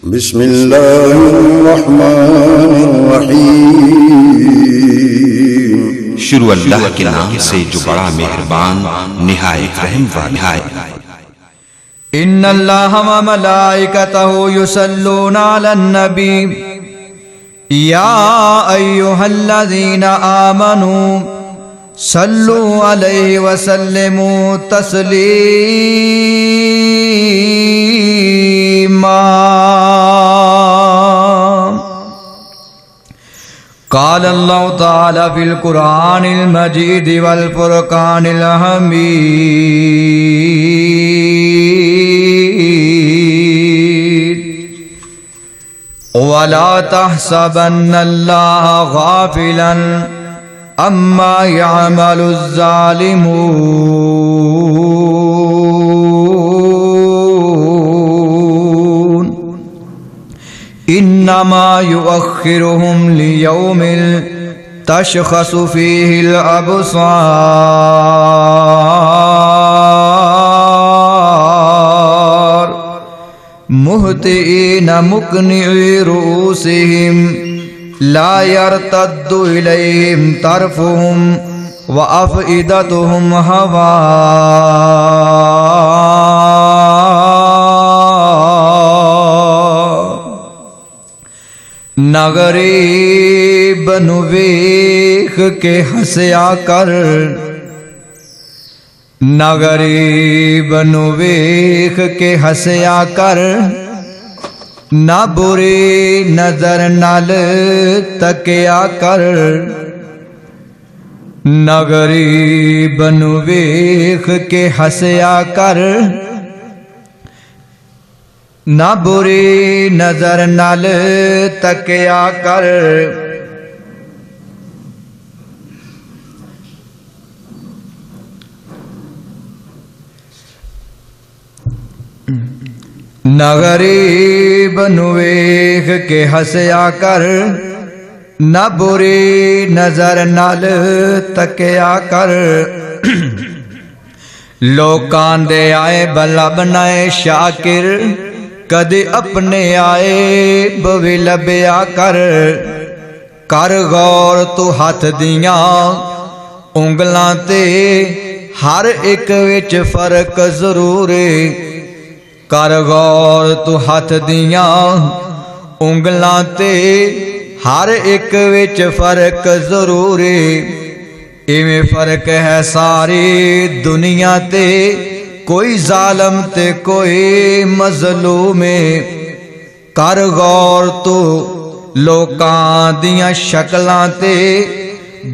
بسم اللہ الرحمن الرحیم شروع اللہ کے نام سے جو بڑا مہربان نہایت رحم والا ہے۔ ان اللہ و ملائکتہ یصلون علی النبی یا ایہا الذین آمنوا صلوا علیہ وسلموا تسلیما۔ قال اللہ تعالی فی القرآن المجید والفرقان الحمید وَلَا تَحْسَبَنَّ اللَّهَ غَافِلًا عَمَّا يَعْمَلُ الظَّالِمُونَ إِنَّمَا يُؤَخِّرُهُمْ لِيَوْمٍ تَشْخَصُ فِيهِ الْأَبْصَارُ مُهْطِعِينَ مُقْنِعِي رُءُوسِهِمْ لَا يَرْتَدُّ إِلَيْهِمْ طَرْفُهُمْ وَأَفْئِدَتُهُمْ هَوَاءٌ۔ نہ غریب نو ویکھ کے ہسیا کر، نہ غریب نو ویکھ کے ہسیا کر، نہ بری نظر نال تکیا کر، نہ غریب نو ویکھ کے ہسیا کر، نہ بری نظر نال تکیا کر۔ نہ غریب نو ویکھ کے ہسیا کر، نہ بری نظر نال تکیا کر۔ لوکاں دے آئے بلا بنائے شاکر، کدے اپنے آئے بوی لبیا کر۔ کر غور تو ہاتھ دیاں انگلاں تے ہر ایک وچ فرق ضرور ہے۔ کر غور تو ہاتھ دیاں انگلاں تے ہر ایک وچ فرق ضرور ہے۔ ایویں فرق ہے ساری دنیا تے، کوئی ظالم تے کوئی مظلوم ہے۔ کر غور تو لوکاں دیاں شکلاں تے،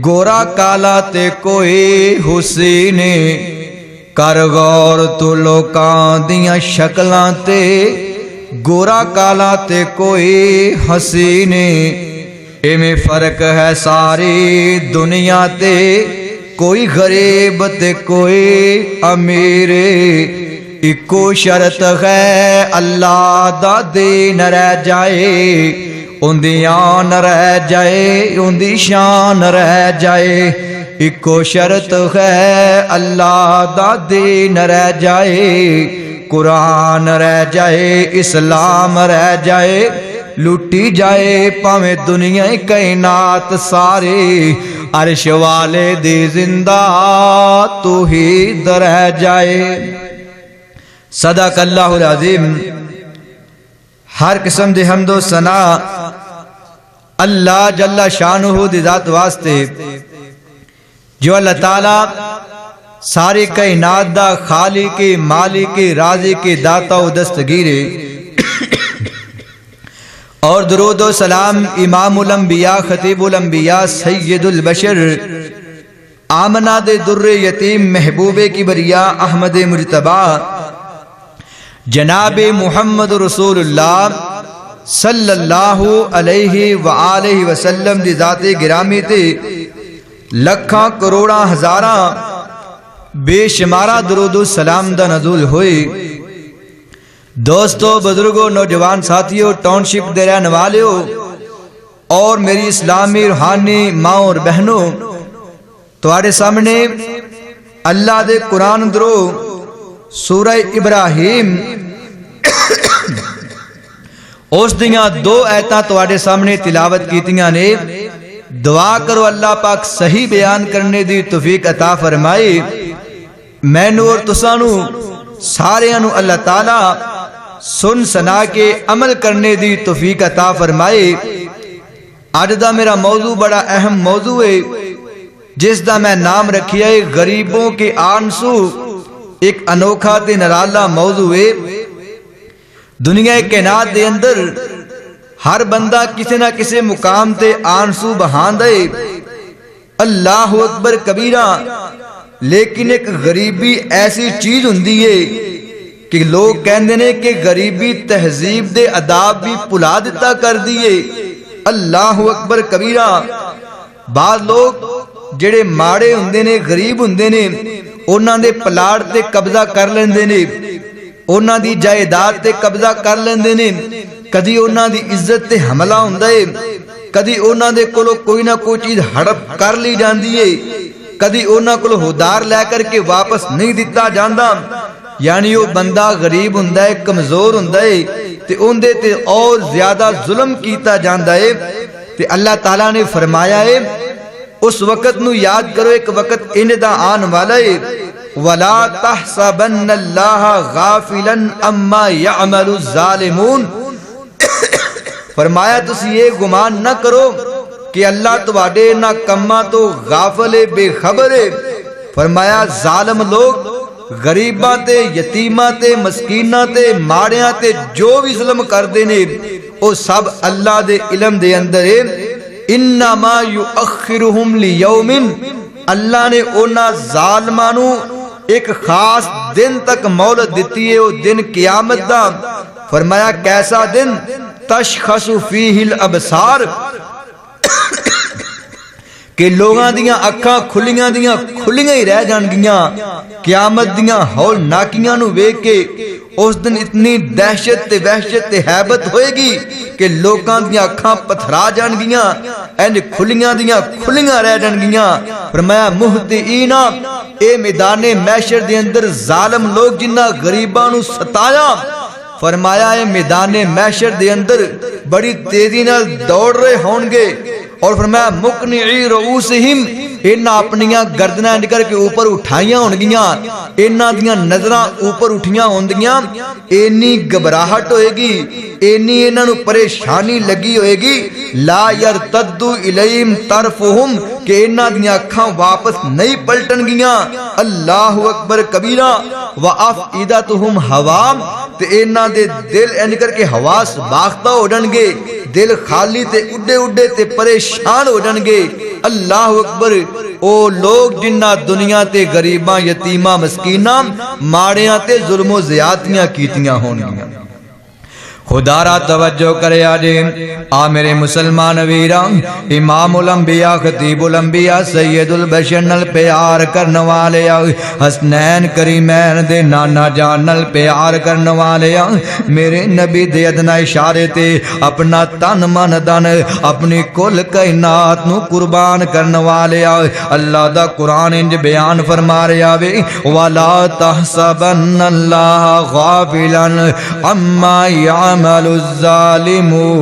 گورا کالا تے کوئی حسین ہے۔ کر غور تو لوکاں دیاں شکلاں تے، گورا کالا تے کوئی حسین ہے۔ ایویں فرق ہے ساری دنیا تے، کوئی غریب تے کوئی امیر۔ اکو شرط ہے اللہ دا دین رہ جائے، اُندی آن رہ جائے، اُندی شان رہ جائے۔ اکو شرط ہے اللہ دا دین رہ جائے، قرآن رہ جائے، اسلام رہ جائے۔ لٹی جائے پاویں دنیا کائنات سارے، عرش والے دی زندہ توحید رہ جائے۔ صدق اللہ العظیم۔ ہر قسم دی حمد و ثنا اللہ جل شانہ دی ذات واسطے، جو اللہ تعالی ساری کائنات دا خالق مالک رازق داتا و دستگیر۔ اور درود و سلام امام الانبیاء خطیب الانبیاء سید البشر آمنہ دے در یتیم محبوب کی بریہ احمد مجتبی جناب محمد رسول اللہ صلی اللہ علیہ وآلہ وسلم دی ذات گرامی تے لکھاں کروڑاں ہزاراں بے شمارہ درود و سلام دا نزول ہوئے۔ دوستو، بزرگوں، نوجوان ساتھیوں، ٹاؤن شپ دے رہنے والیوں اور میری اسلامی روحانی ماں اور بہنوں، تمہارے سامنے اللہ دے قرآن درو سورہ ابراہیم اس دیاں دو ایتاں تواڈے سامنے تلاوت کیتیاں نے. دعا کرو اللہ پاک صحیح بیان کرنے دی توفیق عطا فرمائے. مینوں اور تساں نوں ساریاں نوں اللہ تعالی سن سنا کے عمل کرنے دی توفیق عطا فرمائے. اج دا میرا موضوع بڑا اہم موضوع ہے جس دا میں نام رکھیا ہے غریبوں کے آنسو. ایک انوکھا تے نرالا موضوع ہے. دنیا کائنات دے اندر ہر بندہ کسی نہ کسی مقام تے آنسو بہاندا ہے. اللہ اکبر کبیرہ. لیکن ایک غریبی ایسی چیز ہوندی ہے کہ لوگ کہندے نے کہ غریبی تہذیب دے آداب بھی بھلا دتا کر دیے. اللہ اکبر کبیرہ. بعض لوگ جڑے ماڑے ہوندے نے غریب ہوندے نے انہاں دے پلاٹ تے قبضہ کر لیندے نے, انہاں دی جائیداد تے قبضہ کر لیندے نے. کدی انہاں دی عزت تے حملہ ہوندا ہے, کدی انہاں دے کولو کوئی نہ کوئی چیز ہڑپ کر لی جاندی ہے, کدی انہاں کولو ہودار لے کر کے واپس نہیں دتا جاندا. یعنی وہ بندہ غریب ہوندا ہے, کمزور ہوندا ہے تے اون دے تے اور زیادہ ظلم کیتا جاندا ہے. تے اللہ تعالیٰ نے فرمایا ہے اس وقت نو یاد کرو, ایک وقت ان دا آن والا ہے. وَلَا تَحْسَبَنَّ اللَّهَ غَافِلًا أَمَّا يَعْمَلُ الظَّالِمُونَ. فرمایا تسی یہ گمان نہ کرو کہ اللہ تواڈے نہ کماں تو غافل ہے, بے خبر ہے. فرمایا ظالم لوگ غریباں تے یتیماں تے مسکیناں تے ماڑیاں تے جو بھی ظلم کردے نے او سب اللہ دے علم دے اندر ہے. انما یؤخرہم لیوم. اللہ نے انہاں ظالماں نوں ایک خاص دن تک مہلت دتی ہے, وہ دن قیامت دا. فرمایا کیسا دن؟ تشخص فیہ الابصار. کہ لوگاں دیاں اکھاں کھلیاں ہی رہ جان گیاں قیامت دیاں ہول ناکیاں نو ویکھ کے. اس دن اتنی دہشت تے وحشت تے حیبت ہوئے گی کہ لوگاں دیاں اکھاں پتھرا جان گیاں, اینج کھلیاں رہ جان گیاں. فرمایا مہطعینا, اے میدان محشر دے اندر ظالم لوگ جنہاں غریباں نو ستایا, فرمایا اے میدان محشر دے اندر بڑی تیزی نال دوڑ رہے ہون گے. اور فرمایا مقنعی رؤوسہم, انہاں اپنیاں گردناں نکل کے اوپر اٹھائیاں ہون گیاں, انہاں دیاں نظراں اوپر اٹھیاں ہوندیاں. اینی گھبراہٹ ہوئے گی, اینی انہاں نو پریشانی لگی ہوئے گی. لا یرتد الیہم طرفہم, کہ انہاں دیاں اکھاں واپس نہیں پلٹن گیاں. اللہ اکبر کبیرہ. وافئدتہم ہوا, تے انہاں دے دل این کر کے حواس باختہ ہو جان گے, دل خالی تے اڈے تے پریشان ہو جان گے. اللہ اکبر. او لوگ جنہ دنیا تے غریباں یتیماں مسکیناں ماڑیاں تے ظلم و زیادتیاں کیتیاں ہون گیاں. خدا را توجہ کرے آجے. آ میرے مسلمان ویران, امام الانبیاء خطیب الانبیاء سید البشر نل پیار کرن والے, حسنین کریمین دے نانا جان نل پیار کرن والے, میرے نبی دے ادنا اشارے تے اپنا تن من دن اپنی کل کائنات نو قربان کرن والے. اللہ دا قرآن انج بیان فرما رہا وے, وَلَا تَحْسَبَنَّ اللَّهَ غَافِلًا عَمَّا يَعْمَلُ الظَّالِمُونَ.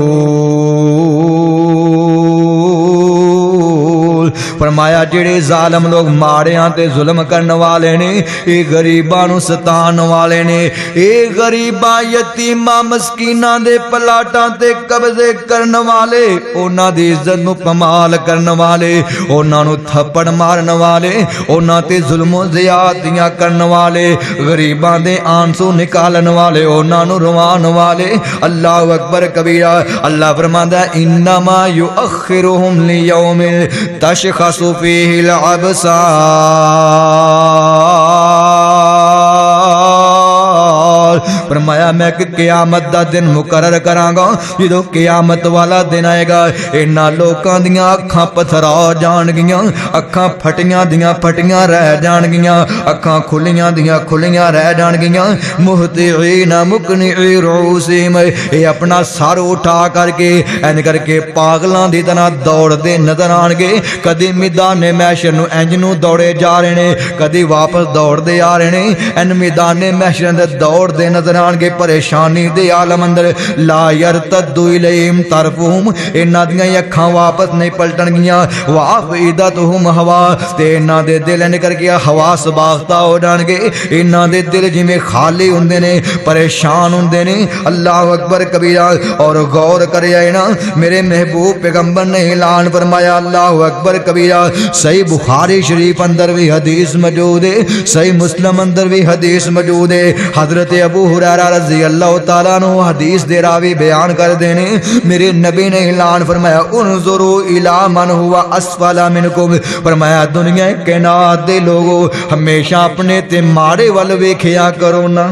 فرمایا جڑے ظالم لوگ ماڑیاں تے ظلم کرن والے نے, اے غریباں نو ستان والے نے, اے غریباں یتیماں مسکیناں دے پلاٹاں تے قبضے کرن والے, انہاں دی عزت نو پمال کرن والے, انہاں نو تھپڑ مارن والے, انہاں تے ظلم و زیادتیاں کرن والے, غریباں دے آنسو نکالن والے, انہاں نو روان والے. اللہ اکبر کبیرہ. اللہ فرماندا ہے انما یؤخرہم لیوم تشخص فیہ الابصار. فرمایا میں کہ قیامت دا دن مقرر کراں گا, جدو قیامت والا دن آئے گا انہاں لوکاں دیاں اکھاں پتھرا جان گیاں, اکھاں پھٹیاں دیاں پھٹیاں رہ جان گیاں, اکھاں کھلیاں دیاں کھلیاں رہ جان گیاں. مہطعین مقنعی رؤوسہم, اے اپنا سر اٹھا کر کے این کر کے پاگلاں دی طرح دوڑ دے نظر آن گے. کدی میدان محشر نو انج نو دوڑے جا رہے نے, کدی واپس دوڑ دے آ رہے نے. این میدان محشر دے دوڑ دے دے نظر آن گے پریشانی دے عالم اندر لا یرتد الیہم طرفہم انہاں دیاں اکھاں واپس نہیں پلٹن گیاں وافئدتہم ہوا تے انہاں دے دل نکل گیا حواس باختہ ہو جان گے انہاں دے دل جویں خالی ہوندے نے پریشان ہوندے نے اللہ اکبر کبیرہ اور غور کریا ہے نا میرے محبوب پیغمبر نے اعلان فرمایا اللہ اکبر کبیرہ صحیح بخاری شریف اندر بھی حدیث موجود ہے صحیح مسلم اندر بھی حدیث موجود ہے حضرت ابو ہریرہ رضی اللہ تعالیٰ عنہ حدیث دے راوی بیان کر دینے میرے نبی نے اعلان فرمایا انظروا الی من هو اسفل منکم فرمایا دنیا کائنات دے لوگو ہمیشہ اپنے تے ماڑے ول ویکھیا کرو نا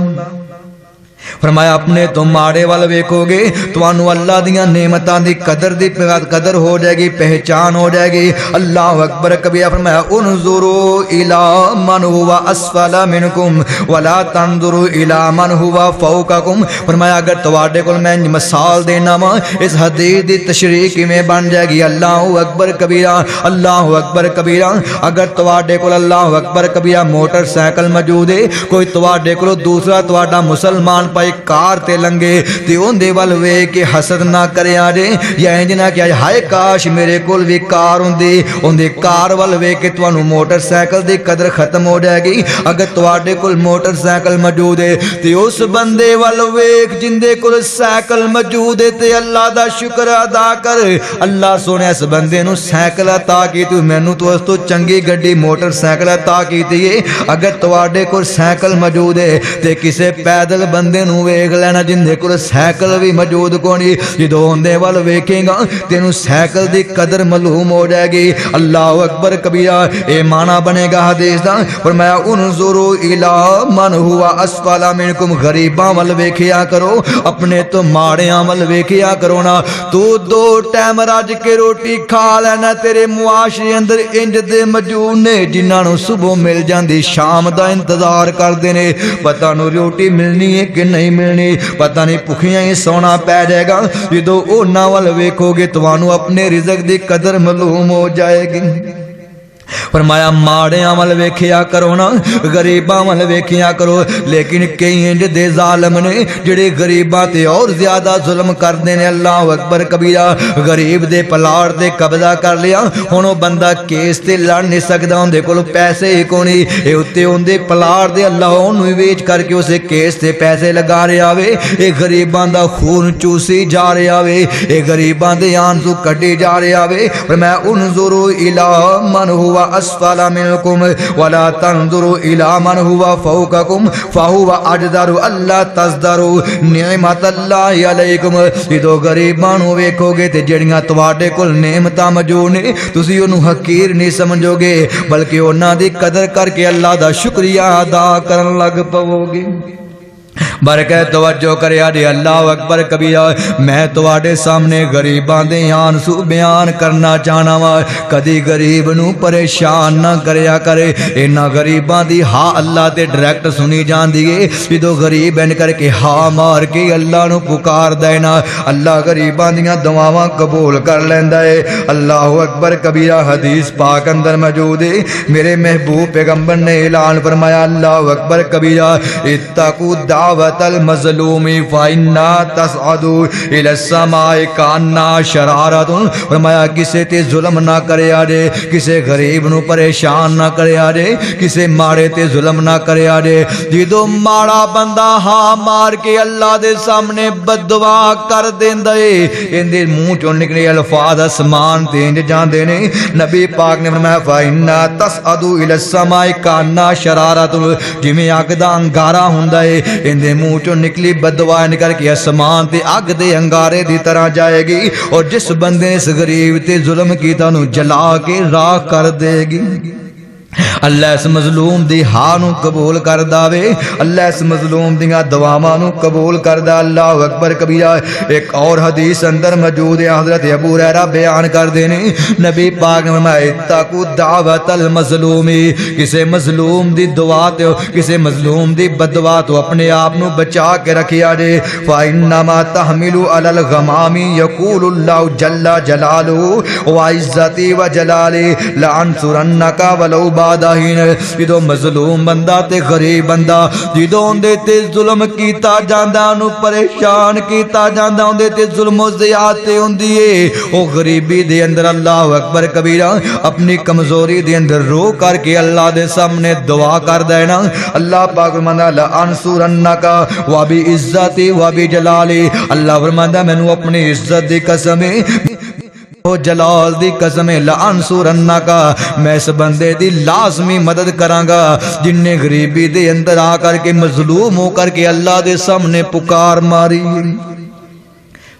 فرمایا اپنے تو ماڑے وال ویکھو گے تانوں اللہ دیاں نعمتاں دی قدر ہو جائے گی پہچان ہو جائے گی اللہ اکبر کبیرہ فرمایا انظروا الی من هو اسفل منکم ولا تنظروا الی من هو فوقکم فرمایا اگر تواڈے کول میں مثال دینا وا اس حدیث دی تشریح کیویں بن جائے گی اللہ اکبر کبیرہ اللہ اکبر کبیرہ اگر تواڈے کول اللہ اکبر کبیرہ موٹر سائیکل موجود ہے کوئی تواڈے کول دوسرا تواڈا مسلمان پائی کار تے لنگے تے اون دے ول ویکھ کے حسد نہ کریا جے یا انج نہ کہ ہائے کاش میرے کول وی کار ہوندی اون دے کار ول ویکھ کے تانوں موٹر سائیکل دی قدر ختم ہو جائے گی اگر تواڈے کول موٹر سائیکل موجود ہے تے اس بندے ول ویکھ جن دے کول سائیکل موجود ہے تے اللہ دا شکر ادا کر اللہ سونے اس بندے نو سائیکل عطا کیتی مینوں تو اس تو چنگی گڈی موٹر سائیکل عطا کیتی ہے اگر تواڈے کول سائیکل موجود ہے تے کسے پیدل بندے نو ویکھ لینا جن دے کول سائیکل بھی موجود کونی جدوں اندے ول ویکھے گا تینوں سائیکل دی قدر معلوم ہو جائے گی اللہ اکبر کبیرہ اے معنی بنے گا حدیث دا فرمایا انظروا الی من هو اسفل منکم غریباں ول ویکھیا کرو اپنے تو ماڑیاں ول ویکھیا کرو نا تو دو ٹائم رج کے روٹی کھا لینا تیرے معاشرے اندر انج دے موجود نے جنہاں نوں صبح مل جاندی شام دا انتظار کردے نے پتہ نو روٹی ملنی ہے کہ نہیں ملنی پتہ نہیں بھکھیاں ہی سونا پی جائے گا جدوں انہاں ول ویکھو گے تانوں اپنے رزق دی قدر معلوم ہو جائے گی فرمایا ماڑیاں ول ویکھیا کرو نا غریباں ول ویکھیا کرو لیکن کئی انج دے ظالم نے جڑے غریباں تے اور زیادہ ظلم کردے نے اللہ اکبر کبیرہ غریب دے پلاڑ تے قبضہ کر لیا ہن او بندہ کیس تے لڑ نہیں سکدا اون دے کول پیسے ہی کونی اے اوتے اون دے پلاڑ دے اللہ اونوں ویچ کر کے اسے کیس تے پیسے لگا رہا وے اے غریباں دا خون چوسی جا رہا وے اے غریباں دے آنسو کڈی جا رہا وے فرمایا انظروا الی من هو اسفل منکم ولا تنظروا الى من هو فوقکم فهو اجدر الا تزدروا نعمت اللہ علیکم جدوں غریباں نوں ویکھو گے تے جڑیاں تواڈے کول نعمتاں موجود نے تسی اونوں حقیر نہیں سمجھو گے بلکہ انہاں دی قدر کر کے اللہ دا شکریہ ادا کرن لگ پو گے برکت توجہ کریا جی اللہ اکبر کبیرہ میں تواڈے سامنے غریباں دے آنسو بیان کرنا چاہنا وا کدی غریب نو پریشان نہ کریا کرے انہاں غریباں دی ہاں اللہ تے ڈائریکٹ سنی جاندی ہے جدوں غریب ان کر کے ہاں مار کے اللہ نو پکار دے نا اللہ غریباں دیاں دعاواں قبول کر لیندا ہے اللہ اکبر کبیرہ حدیث پاک اندر موجود ہے میرے محبوب پیغمبر نے اعلان فرمایا اللہ اکبر کبیرہ اتقوا دعوت المظلوم فإنا تصعد إلى السماء كأنها شرارة فرمایا کسے تے ظلم نہ کریا جے کسے غریب نو پریشان نہ کریا جے کسے ماڑے تے ظلم نہ کریا جے جدوں ماڑا بندہ ہاں مار کے اللہ دے سامنے بد دعا کر دیندا اے اندے منہ چوں نکلے الفاظ اسمان تے انج جاندے نے نبی پاک نے فرمایا فإنا تصعد إلى السماء كأنها شرارة جویں اگ دا انگارا ہوندا اے اندے منہ چوں نکلی بد دعا نکل کے آسمان تے اگ دے انگارے دی طرح جائے گی اور جس بندے نے اس غریب تے ظلم کیتا نو جلا کے راکھ کر دے گی اللہ اس مظلوم دی ہاں نو قبول کر داوے اللہ اس مظلوم دیاں دعاواں نو قبول کر دا اللہ اکبر کبیرہ ایک اور حدیث اندر موجود ہے حضرت ابو ہریرہ بیان کر دینے نبی پاک نے فرمایا اتقوا دعوت المظلوم کسے مظلوم دی دعا تے کسے مظلوم دی بد دعا تو اپنے آپ نو بچا کے رکھیا جے فإنما تحمل على الغمام يقول الله جل جلاله وعزتي وجلالي لأنصرنك ولو بعد حین جدوں مظلوم بندہ تے غریب بندہ جدوں اندے تے ظلم کیتا جاندا انہوں پریشان کیتا جاندا اندے تے ظلم و زیادتی ہوندی ہے او غریبی دے اندر اللہ اکبر کبیرہ اپنی کمزوری دے اندر رو کر کے اللہ دے سامنے دعا کر دینا اللہ پاک فرماندا لانصرنک وبعزتی وبجلالی اللہ فرماندا مینوں اپنی عزت دی قسم ہے او جلال دی قسم لانصرنک میں اس بندے دی لازمی مدد کراں گا جن نے غریبی دے اندر آ کر کے مظلوم ہو کر کے اللہ دے سامنے پکار ماری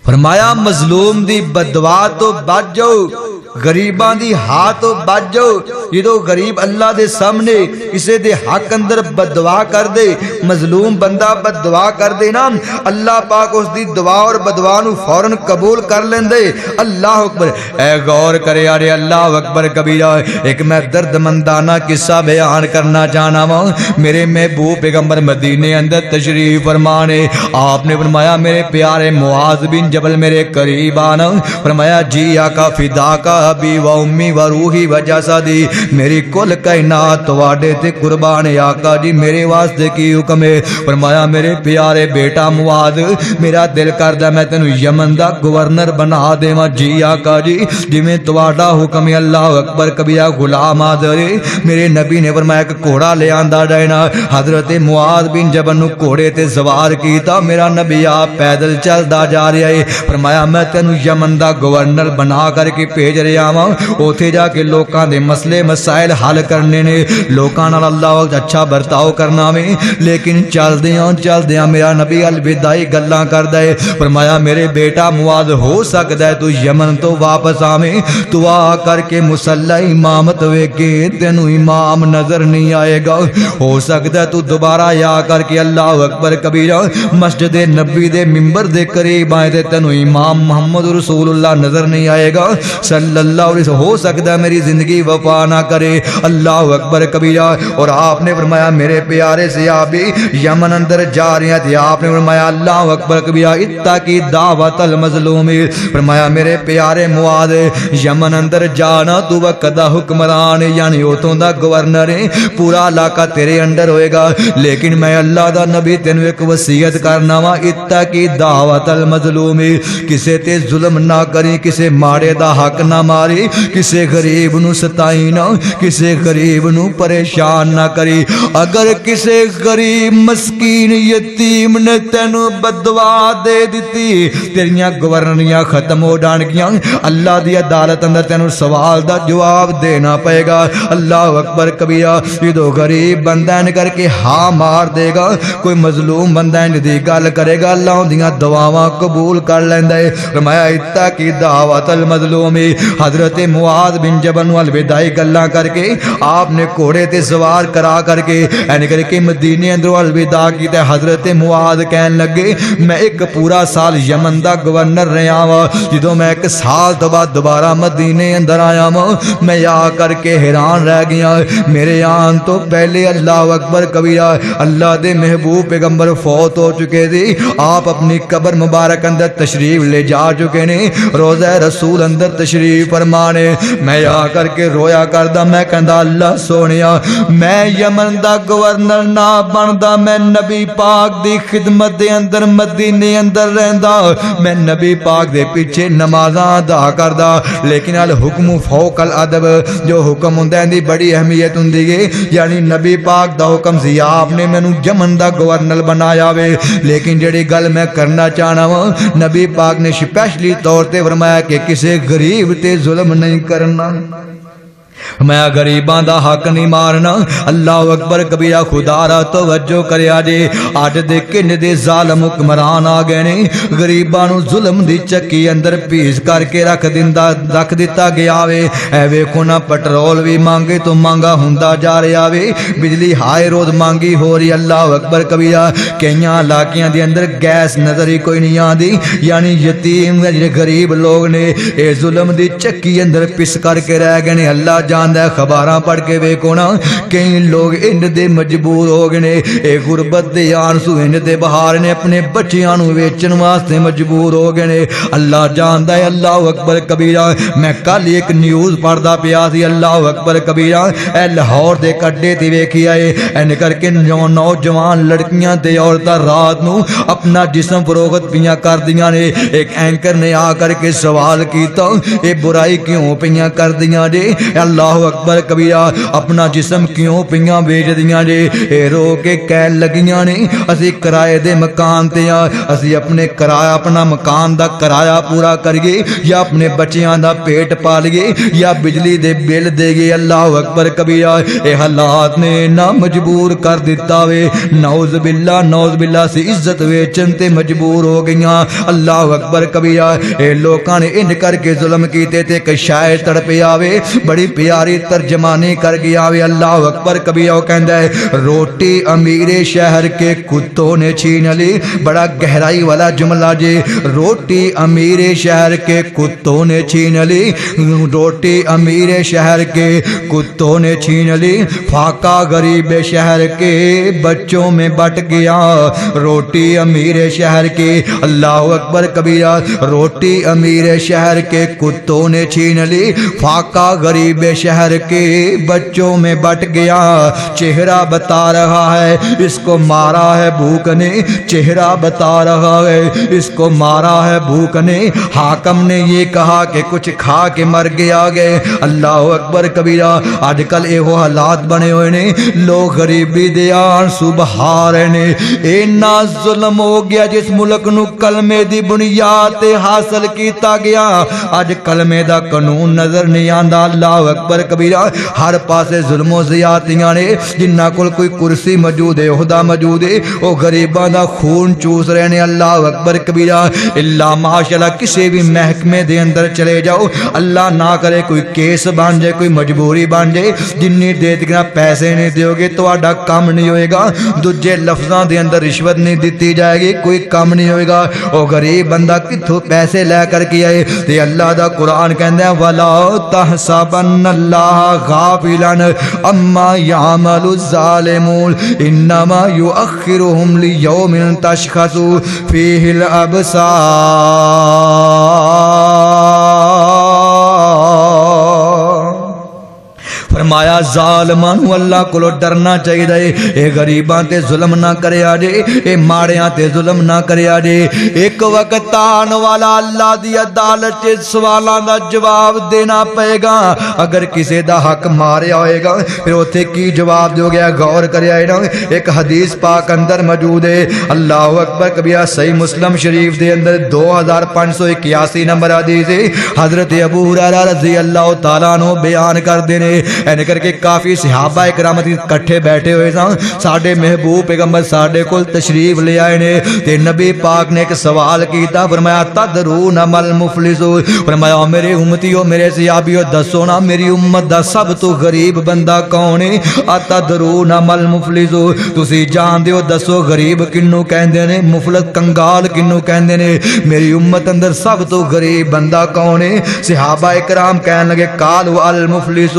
فرمایا مظلوم دی بددعا تو بچ جاؤ غریباں دی ہاتھ تو بچ جاؤ جدوں غریب اللہ دے سامنے کسے دے حق اندر بددعا کر دے مظلوم بندہ بددعا کر دے نا اللہ پاک اس دی دعا اور بددعا نو فوراً قبول کر لیندے اللہ اکبر اے غور کرے یار اللہ اکبر کبیرہ ایک میں درد مندانہ قصہ بیان کرنا چاہنا ہوں میرے محبوب پیغمبر مدینے اندر تشریف فرمانے آپ نے فرمایا میرے پیارے معاذ بن جبل میرے قریب آنا فرمایا جی آقا فدا کا ابی و امی و روحی و جسدی میری کل کائنات تواڈے تے قربان آقا جی میرے واسطے کی حکم ہے فرمایا میرے پیارے بیٹا معاذ میرا دل کردا میں تینو یمن دا گورنر بنا دیواں جی آقا جی جویں تواڈا حکم ہے اللہ اکبر کبیرہ غلام حاضر میرے نبی نے فرمایا ایک گھوڑا لے آندا جائنا حضرت معاذ بن جبل نو گھوڑے تے سوار کیتا میرا نبی آپ پیدل چلدا جا رہا ہے فرمایا میں تینو یمن دا گورنر بنا کر کے بھیج رہا ہوں اوتھے جا کے لوکاں دے مسئلے مسائل حل کرنے نے لوکاں نال اللہ وقت اچھا برتاؤ کرنا میں لیکن چلدیاں میرا نبی الوداعی گلاں کردا ہے فرمایا میرے بیٹا معاذ ہو سکدا ہے تو یمن تو واپس آویں تو آ کر کے مصلی امامت ویکھے تینو امام نظر نہیں آئے گا ہو سکدا ہے تو دوبارہ آ کر کے اللہ اکبر کبیرہ مسجد نبی دے منبر دے قریب آئے تے تینو امام محمد رسول اللہ نظر نہیں آئے گا صلی اللہ علیہ وسلم ہو سکتا ہے میری زندگی وفا نہ کرے اللہ اکبر کبیرہ اور آپ نے فرمایا میرے پیارے صحابی یمن اندر جا رہے ہیں تھے آپ نے فرمایا اللہ اکبر کبیرہ اتقی دعوت المظلوم فرمایا میرے پیارے معاذ یمن اندر جانا تو وقت دا حکمران یعنی اوتوں دا گورنر ہے پورا علاقہ تیرے اندر ہوئے گا لیکن میں اللہ دا نبی تینوں ایک وصیت کرنا وا اتقی دعوت المظلوم کسے تے ظلم نہ کری کسے ماڑے دا حق نہ ماری کسے غریب نو ستائی نہ کسے غریب نو پریشان نہ کری اگر کسے غریب مسکین یتیم نے تینو بددعا دے دیتی تیریاں گورنریاں ختم ہو جان گیاں اللہ دی عدالت اندر تینو سوال دا جواب دینا پائے گا اللہ اکبر کبیرہ جدو غریب بندہ کر کے ہاں مار دے گا کوئی مظلوم بندہ دی گل کرے گا اللہ دیاں دعاواں قبول کر لیندا ہے فرمایا اتقی دعوت المظلوم حضرت معاذ بن جبل نو الوداعی گلاں کر کے آپ نے گھوڑے تے سوار کرا کر کے این کر کے مدینے اندر الوداع کیتا حضرت معاذ کہن لگے میں ایک پورا سال یمن دا گورنر رہا وا جدوں میں ایک سال تو بعد دوبارہ مدینے اندر آیا وا میں آ کر کے حیران رہ گیا میرے آن تو پہلے اللہ اکبر کبیرہ اللہ دے محبوب پیغمبر فوت ہو چکے تھے آپ اپنی قبر مبارک اندر تشریف لے جا چکے نے روضہ رسول اندر تشریف فرمانے میں آ کر کے رویا کردا میں کہندا اللہ سونیا میں یمن دا گورنر نہ بندا میں نبی پاک دی خدمت دے اندر مدینے اندر رہندا میں نبی پاک دے پیچھے نمازاں ادا کردا لیکن الحکم فوق الادب جو حکم ہوندا ہے دی بڑی اہمیت ہوندی ہے یعنی نبی پاک دا حکم سی آپ نے مینوں یمن دا گورنر بنایا وے لیکن جڑی گل میں کرنا چاہنا وا نبی پاک نے اسپیشلی طور تے فرمایا کہ کسے غریب تے ظلم نہیں کرنا میں غریباں دا حق نہیں مارنا اللہ اکبر کبیرہ خدا را توجہ کریا جے اج دے کن دے ظالم حکمران آ گئے نے غریباں نو ظلم دی چکی اندر پیس کر کے رکھ دتا گیا وے اے ویکھو نا پٹرول بھی مانگے تو مانگا ہوندا جا رہا وے بجلی ہائے روز مانگی ہو رہی اللہ اکبر کبیرہ کئیاں علاقیاں دے اندر گیس نظر ہی کوئی نہیں آندی یعنی یتیم جڑے غریب لوگ نے اے ظلم دی چکی اندر پس کر کے رہ گئے نے اللہ جاندا ہے خبراں پڑھ کے ویکھو نا کئی لوگ انج دے مجبور ہو گئے نے اے غربت دے آنسو انج دے بہار نے اپنے بچیاں نو ویچن واسطے مجبور ہو گئے نے اللہ جاندا ہے اللہ اکبر کبیرہ میں کل ایک نیوز پڑھدا پیا سی اللہ اکبر کبیرہ اے لاہور دے کڈے تے ویکھیا اے این کر کے نوجوان لڑکیاں تے عورتاں رات نو اپنا جسم فروخت پیاں کر دیاں نے ایک اینکر نے آ کر کے سوال کیتا اے برائی کیوں پیاں کر دیاں جے اللہ اکبر کبیرہ اپنا جسم کیوں پیاں بیچ دیاں جے اے رو کے کہن لگیاں نے اسی کرائے دے مکان تے اسی اپنے کرایہ اپنا مکان دا کرایہ پورا کریے یا اپنے بچیاں دا پیٹ پالیے یا بجلی دے بل دے گے اللہ اکبر کبیرہ اے حالات نے نہ مجبور کر دیتا وے نعوذ باللہ سی عزت ویچن تے مجبور ہو گئیاں اللہ اکبر کبیرہ اے لوکاں نے ان کر کے ظلم کیتے تے کہ شاعر تڑپے آوے بڑی پیاری ترجمانی کر گیا وے اللہ اکبر کبیرہ کہندا ہے روٹی امیر شہر کے کتوں نے چھین لی بڑا گہرائی والا جملہ جے روٹی امیر شہر کے کتوں نے چھین لی روٹی امیر شہر کے کتوں نے چھین لی فاقہ غریب شہر کے بچوں میں بٹ گیا روٹی امیر شہر کے اللہ اکبر کبیرہ روٹی امیر شہر کے کتوں نے چھین لی فاقہ غریب شہر کے بچوں میں بٹ گیا چہرہ بتا رہا ہے اس کو مارا ہے بھوک نے چہرہ بتا رہا ہے اس کو مارا ہے بھوک نے حاکم نے یہ کہا کہ کچھ کھا کے مر گیا گئے اللہ اکبر کبیرہ آج کل اے وہ حالات بنے ہوئے نے لوگ غریبی دے آنسو بہا رہے نے اینا ظلم ہو گیا جس ملک نو کلمے دی بنیاد تے حاصل کیتا گیا آج کلمے دا قانون نظر نہیں آندا اللہ اکبر کبیرہ ہر پاسے ظلم و زیادتیاں نے جنہ کول کوئی کرسی موجود ہے عہدہ موجود ہے وہ غریباں دا خون چوس رہے نے اللہ اکبر کبیرہ اللہ ماشاءاللہ کسی بھی محکمے دے اندر چلے جاؤ اللہ نہ کرے کوئی کیس بن جائے کوئی مجبوری بن جائے جنی دے دینا پیسے نہیں دیو گے تو آڈا کام نہیں ہوئے گا دوجے لفظاں دے اندر رشوت نہیں دیتی جائے گی کوئی کام نہیں ہوئے گا وہ غریب بندہ کتھوں پیسے لے کر کے آئے تے اللہ دا قرآن کہندہ ہے وَلَا تَحْسَبَنَّ اللَّهَ غَافِلًا عَمَّا يَعْمَلُ الظَّالِمُونَ إِنَّمَا يُؤَخِّرُهُمْ لِيَوْمٍ تَشْخَصُ فِيهِ الْأَبْصَارُ فرمایا ظالمان اللہ کو ڈرنا چاہیے اے غریباں تے ظلم نہ کرے آجے اے ماڑیاں تے ظلم نہ کرے آجے ایک وقت آن والا اللہ دی عدالت سوالاں دا جواب دینا پئے گا اگر کسی دا حق ماریا ہوئے گا پھر اوتھے کی جواب دیو گیا غور کرے آئے نا ایک حدیث پاک اندر موجود ہے اللہ اکبر کبیرہ صحیح مسلم شریف دے اندر 2581 نمبر حدیث ہے حضرت ابو ہریرہ رضی اللہ تعالیٰ عنہ بیان کر دینے اینے کر کے کافی صحابہ اکرام کٹھے بیٹھے ہوئے سان ساڈے محبوب پیغمبر ساڈے کول تشریف لے آئے نے تے نبی پاک نے ایک سوال کیتا فرمایا تدرون مل مفلس فرمایا میرے امتیو میرے صحابیو دسو نا میری امت دا سب تو غریب بندہ کون ہے اتدرون مل مفلس تسی جان دیو دسو غریب کنو کہندے نے مفلس کنگال کنو کہندے نے میری امت اندر سب تو غریب بندہ کون ہے صحابہ اکرام کہن لگے قالوا المفلس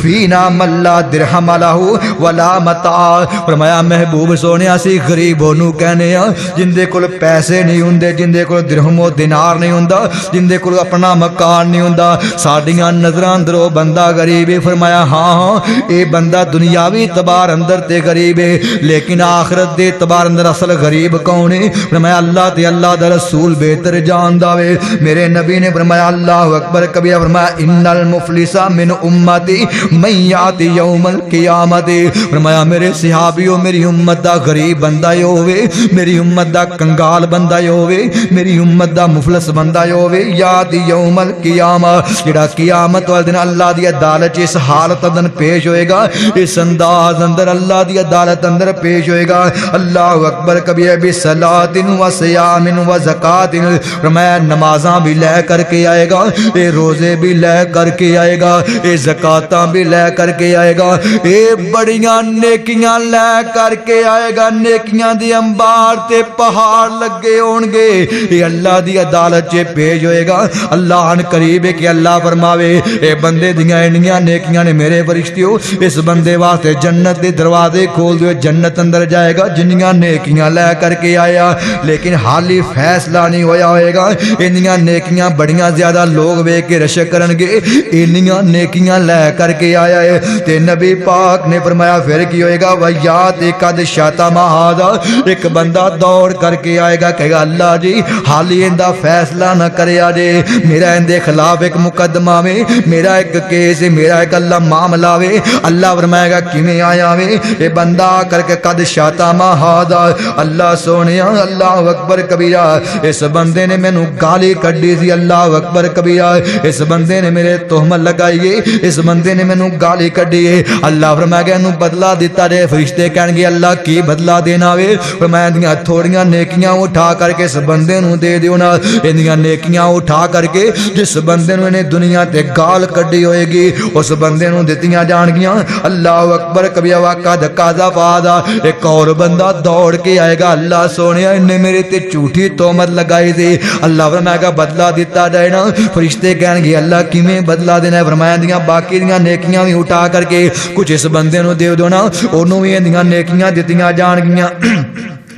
فینا ملا درہم لہو ولا متاع فرمایا محبوب سونے اسی غریبوں نو کہنے ہیں جن دے کول پیسے نہیں ہوندے جن دے کول درہم و دینار نہیں ہوندا جن دے کول اپنا مکان نہیں ہوندا ساڈیاں نظراں اندروں بندہ غریب ہے فرمایا ہاں اے بندہ دنیاوی اعتبار اندر تے غریب ہے لیکن آخرت دے اعتبار اندر اصل غریب کون ہے فرمایا اللہ تے اللہ دا رسول بہتر جاندا وے میرے نبی نے فرمایا اللہ اکبر کبیرہ فرمایا ان المفلس من امتی من یاتی یوم القیامت فرمایا میرے صحابیوں میری امت دا غریب بندہ یہ ہوئے میری امت دا کنگال بندہ یہ ہوئے میری امت دا مفلس بندہ یہ ہوئے یاتی یوم القیامت جڑا قیامت والدن اللہ دی عدالت اس حالت اندر پیش ہوئے گا اس انداز اندر اللہ دی عدالت اندر پیش ہوئے گا اللہ اکبر کبیرہ بصلاۃ و صیام و زکات فرمایا نمازاں بھی لے کر کے آئے گا اے روزے بھی لے کر کے آئے گا اے زکاتاں بھی لے کر کے آئے گا، اے بڑیاں نیکیاں لے کر کے آئے گا، نیکیاں دی انبار تے پہاڑ لگے ہون گے، اے اللہ دی عدالت چ پیش ہوئے گا۔ اللہ ان قریب ہے کہ اللہ فرماوے اے بندے دیاں انیاں نیکیاں نے میرے فرشتیو، اس بندے واسطے جنت دے دروازے کھول دیو، جنت اندر جائے گا جنیاں نیکیاں لے کر کے آیا، لیکن حالی فیصلہ نہیں ہویا ہوئے گا۔ انیاں نیکیاں بڑیاں زیادہ لوگ ویکھ کے رشک کرن گے، انیاں نیکیاں لے کر کے آیا ہے، تے نبی پاک نے فرمایا پھر کی ہوئے گا، وَيَاتِ قَدْ شَتَمَ هَذَا، ایک بندہ دوڑ کر کے آئے گا، کہے گا اللہ جی حالی اندہ فیصلہ نہ کریا جے، میرا اندے خلاف ایک مقدمہ میں، میرا ایک کیس، میرا ایک اللہ معاملہ وے۔ اللہ فرمائے گا کیویں آیا وے؟ اے بندہ آ کر کے قد شتم ھذا، اللہ سونیا اللہ اکبر کبیرہ، اس بندے نے مینوں گالی کڈی سی، اللہ اکبر کبیرہ، اس بندے نے میرے تہمت لگائی ہے، اس بندے نے مینوں گالی کڈی ہے۔ اللہ فرمائے گا اینوں بدلہ دیتا جے۔ فرشتے کہن گے اللہ کی بدلہ دینا وے؟ فرمایا دیاں تھوڑیاں نیکیاں اٹھا کر کے اس بندے نوں دے دیو نا، انیاں نیکیاں اٹھا کر کے جس بندے نوں نے دنیا تے گال کڈی ہوئے گی اس بندے نوں دتیاں جان گیاں۔ اللہ اکبر کبھی وقت قاضا فادا، ایک اور بندہ دوڑ کے آئے گا، اللہ سونیا انہیں میرے تے جھوٹی تہمت لگائی تھی، اللہ فرمائے گا بدلہ دیتا جائے نا۔ فرشتے کہن گے اللہ کیویں بدلہ دینا ہے؟ فرمایا دیاں باقی دیاں نیکیاں بھی اٹھا کر کے کچھ اس بندے نوں دے دو نا، انہوں بھی دیاں نیکیاں دتیاں جان گیاں۔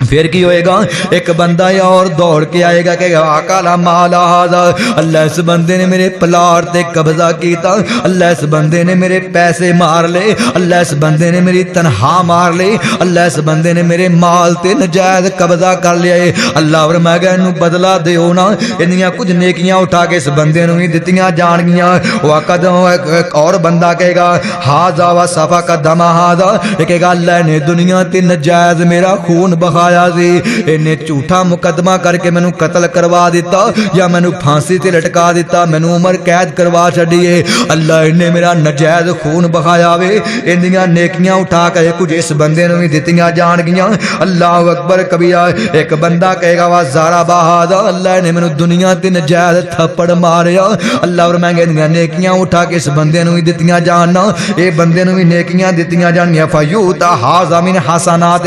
پھر کی ہوئے گا؟ ایک بندہ اور دوڑ کے آئے گا کہ آقال مال ھذا، اللہ اس بندے نے میرے پلاٹ تے قبضہ کیتا، اللہ اس بندے نے میرے پیسے مار لے، اللہ اس بندے نے میری تنخواہ مار لے، اللہ اس بندے نے میرے مال تے نجائز قبضہ کر لیا ہے۔ اللہ فرمائے گا اینوں بدلہ دیو نا، انیاں کچھ نیکیاں اٹھا کے اس بندے نوں ہی دتیاں جان گیاں۔ وقت ایک اور بندہ کہے گا ھذا وسفک دم ھذا، کہے گا اللہ نے دنیا تے نجائز میرا خون بہایا سی، انہیں جھوٹا مقدمہ کر کے مینوں قتل کروا دیتا یا مینوں پھانسی تے لٹکا دیتا، مینوں عمر قید کروا چھڈیے، اللہ انہیں میرا نجائز خون بہایا وے۔ انہاں نیکیاں اٹھا کے کچھ اس بندے نوں بھی دتیاں جان گیاں۔ اللہ اکبر کبیرہ، ایک بندہ کہے گا وا زارا بہادا، اللہ نے مینوں دنیا تے نجائز تھپڑ ماریا، اللہ فرمائیں گے انہاں نیکیاں اٹھا کے اس بندے نوں بھی دتیاں جاننا، اے بندے نوں بھی نیکیاں دتیاں جانیاں۔ فیوتا ھذا من حسنات،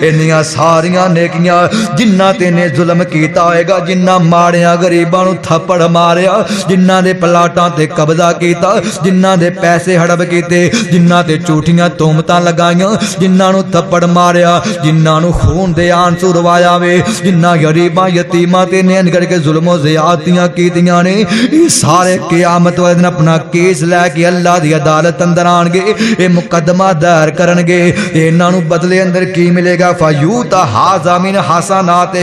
انہاں ساری نیکیاں جنہ تے نے ظلم کیتا ہوئے گا، جنہ ماڑیاں غریباں نوں تھپڑ ماریا، جنہ دے پلاٹاں تے قبضہ کیتا، جنہ دے پیسے ہڑپ کیتے، جنہ تے جھوٹیاں تہمتاں لگائیاں، جنہ نوں تھپڑ ماریا، جنہ نوں خون دے آنسو روایا وے، جنہ غریباں یتیماں تے نین کر کے ظلم و زیادتیاں کیتیاں نے، یہ سارے قیامت والے دن اپنا کیس لے کے اللہ دی عدالت اندر آن گے، یہ مقدمہ دائر کرن گے، انہاں نوں بدلے اندر کی ملے گا؟ فیوتا ھذا من حسنات،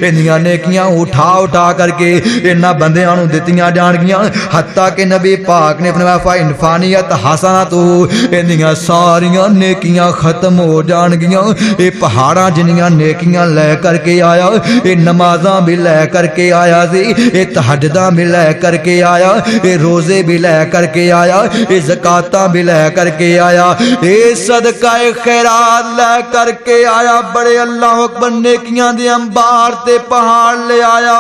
انہاں نیکیاں اٹھا کر کے انہاں بندیاں نوں دتیاں جان گیاں، حتیٰ کہ نبی پاک نے فرمایا فَإِنْ فَانِيَتْ حَسَنَاتُهُ، انہاں ساریاں نیکیاں ختم ہو جان گیاں۔ اے پہاڑاں جنیاں نیکیاں لے کر کے آیا، اے نمازاں بھی لے کر کے آیا سی، اے تہجداں بھی لے کر کے آیا، اے روزے بھی لے کر کے آیا، اے زکاتاں بھی لے کر کے آیا، اے صدقہ خیرات لے کر کے آیا، بڑے اللہ اکبر نیکیاں دے انبار تے پہاڑ لے آیا،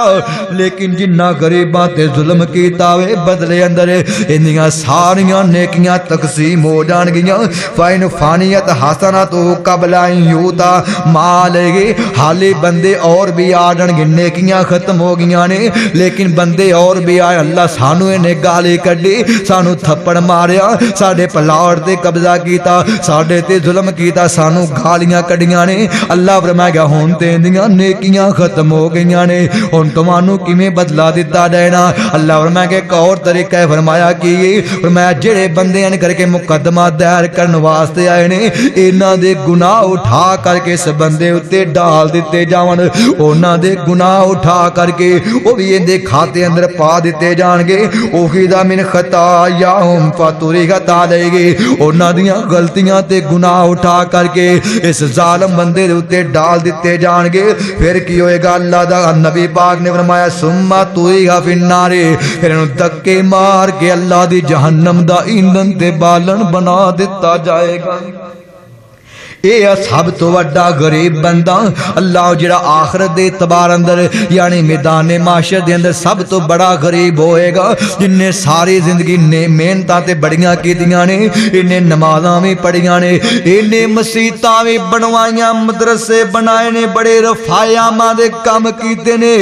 لیکن جنہ غریباں تے ظلم کیتا وے بدلے اندر انہاں ساریاں نیکیاں تقسیم ہو جان گیاں۔ فَإِنْ فَانِيَتْ حَسَنَاتُهُ قَبْلَ أَنْ يُؤْتَىٰ مَا لَگے، حالے بندے اور بھی آ جان گے، نیکیاں ختم ہو گیاں نے لیکن بندے اور بھی آئے، اللہ سانو انہیں گالی کڈی، سانو تھپڑ ماریا، ساڈے پلاٹ تے قبضہ کیتا، ساڈے تے ظلم کیتا، سانو گالیاں کڈیاں نے۔ اللہ فرمائے گا ہن تے اندیاں نیکیاں ختم ہو گئیاں نے، ہن تمانوں کیویں بدلا دتا جائے؟ اللہ فرمائے گا ایک اور طریقہ ہے، فرمایا کی فرمایا جڑے بندے ان کر کے مقدمہ دائر کرن واسطے آئے نے، انہاں دے گناہ اٹھا کر کے اس بندے اتے ڈال دیتے جاون، انہاں دے گناہ اٹھا کر کے وہ بھی ان دے کھاتے اندر پا دیتے جان گے۔ اوخذ من خطاياهم فطرحت علیہ، انہاں دیاں غلطیاں تے گناہ اٹھا کر کے اس ظالم بندے دے اتے ڈال دیتے جان گے۔ پھر کی ہوئے گا؟ اللہ دا نبی پاک نے فرمایا ثم طرح فی النار، پھر انہوں دھکے مار کے اللہ دی جہنم دا ایندھن تے بالن بنا دیتا جائے گا۔ اے سب تو وڈا غریب بندہ اللہ جڑا آخرت دے اعتبار اندر یعنی میدان معاشر دے اندر سب تو بڑا غریب ہوئے گا، جن نے ساری زندگی محنتاں تے بڑیاں کیتیاں نے، انہیں نمازاں بھی پڑھیاں نے، انہیں مسیتاں بھی بنوائیاں، مدرسے بنائے نے، بڑے رفایاماں دے کام کیتے نے،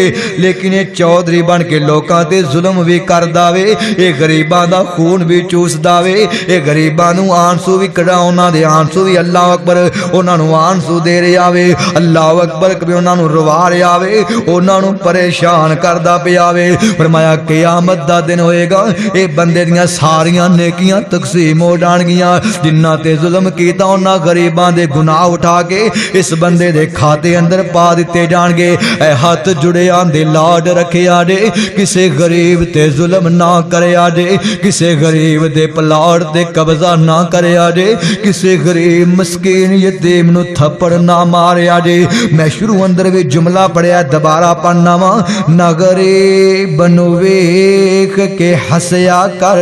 لیکن یہ چودھری بن کے لوکاں تے ظلم بھی کردا وے، اے غریباں دا خون بھی چوسدا وے، اے غریباں نوں آنسو بھی کڈا، انہاں دے آنسو بھی اللہ اکبر انہاں نوں آنسو دے رہا وے، اللہ اکبر کبھی انہاں نوں روا رہا وے، انہاں نوں پریشان کردا پیا وے۔ فرمایا قیامت دا دن ہوئے گا، اے بندے دیاں ساریاں نیکیاں تقسیم ہو جان گیاں، جنہاں تے ظلم کیتا انہاں غریباں دے گناہ اٹھا کے اس بندے دے کھاتے اندر پا دیتے جان گے۔ اے ہاتھ جڑے آندے لاڈ رکھے آجے، کسے غریب تے ظلم نہ کرے آجے، کسے غریب دے پلاٹ تے قبضہ نہ کرے آجے، کسے غریب مسکین یتیم نو تھپڑ نہ مارے آجے۔ میں شروع اندر بھی جملہ پڑھیا دوبارہ پڑھنا وا، نہ غریب نو ویکھ کے ہسیا کر،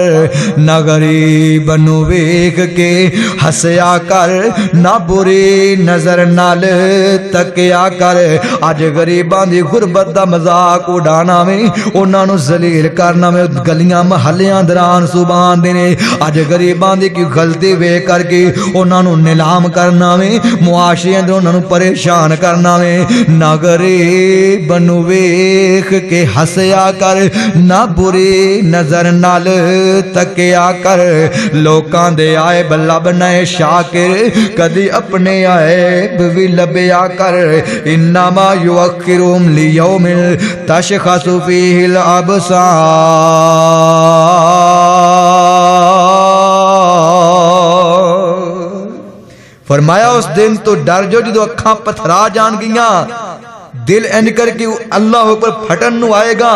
نہ غریب نو ویکھ کے ہسیا کر، نہ بری نظر نال تکیا کر۔ اج غریباں دی غربت دا مذاق اڑانا میں، انہاں نو ذلیل کرنا میں، گلیاں محلیاں دران سبحان دے نے، اج غریباں دی کی غلطی وے کر کے انہاں نو نیلام کرنا میں، معاشرے اندر انہاں نو پریشان کرنا میں۔ نہ غریب نو ویکھ کے ہسیا کر، نہ بری نظر نال تکیا کر، لوکاں دے آئے بلا بنائے شاکر، کدی اپنے عیب بھی لبیا کر۔ انما یؤخرہم لیوم تشخص فیہ الابصار۔ فرمایا اس دن تو ڈر جو جدو اکھاں پتھرا جان گیاں، دل این کر کے اللہ اوپر پھٹن نو آئے گا۔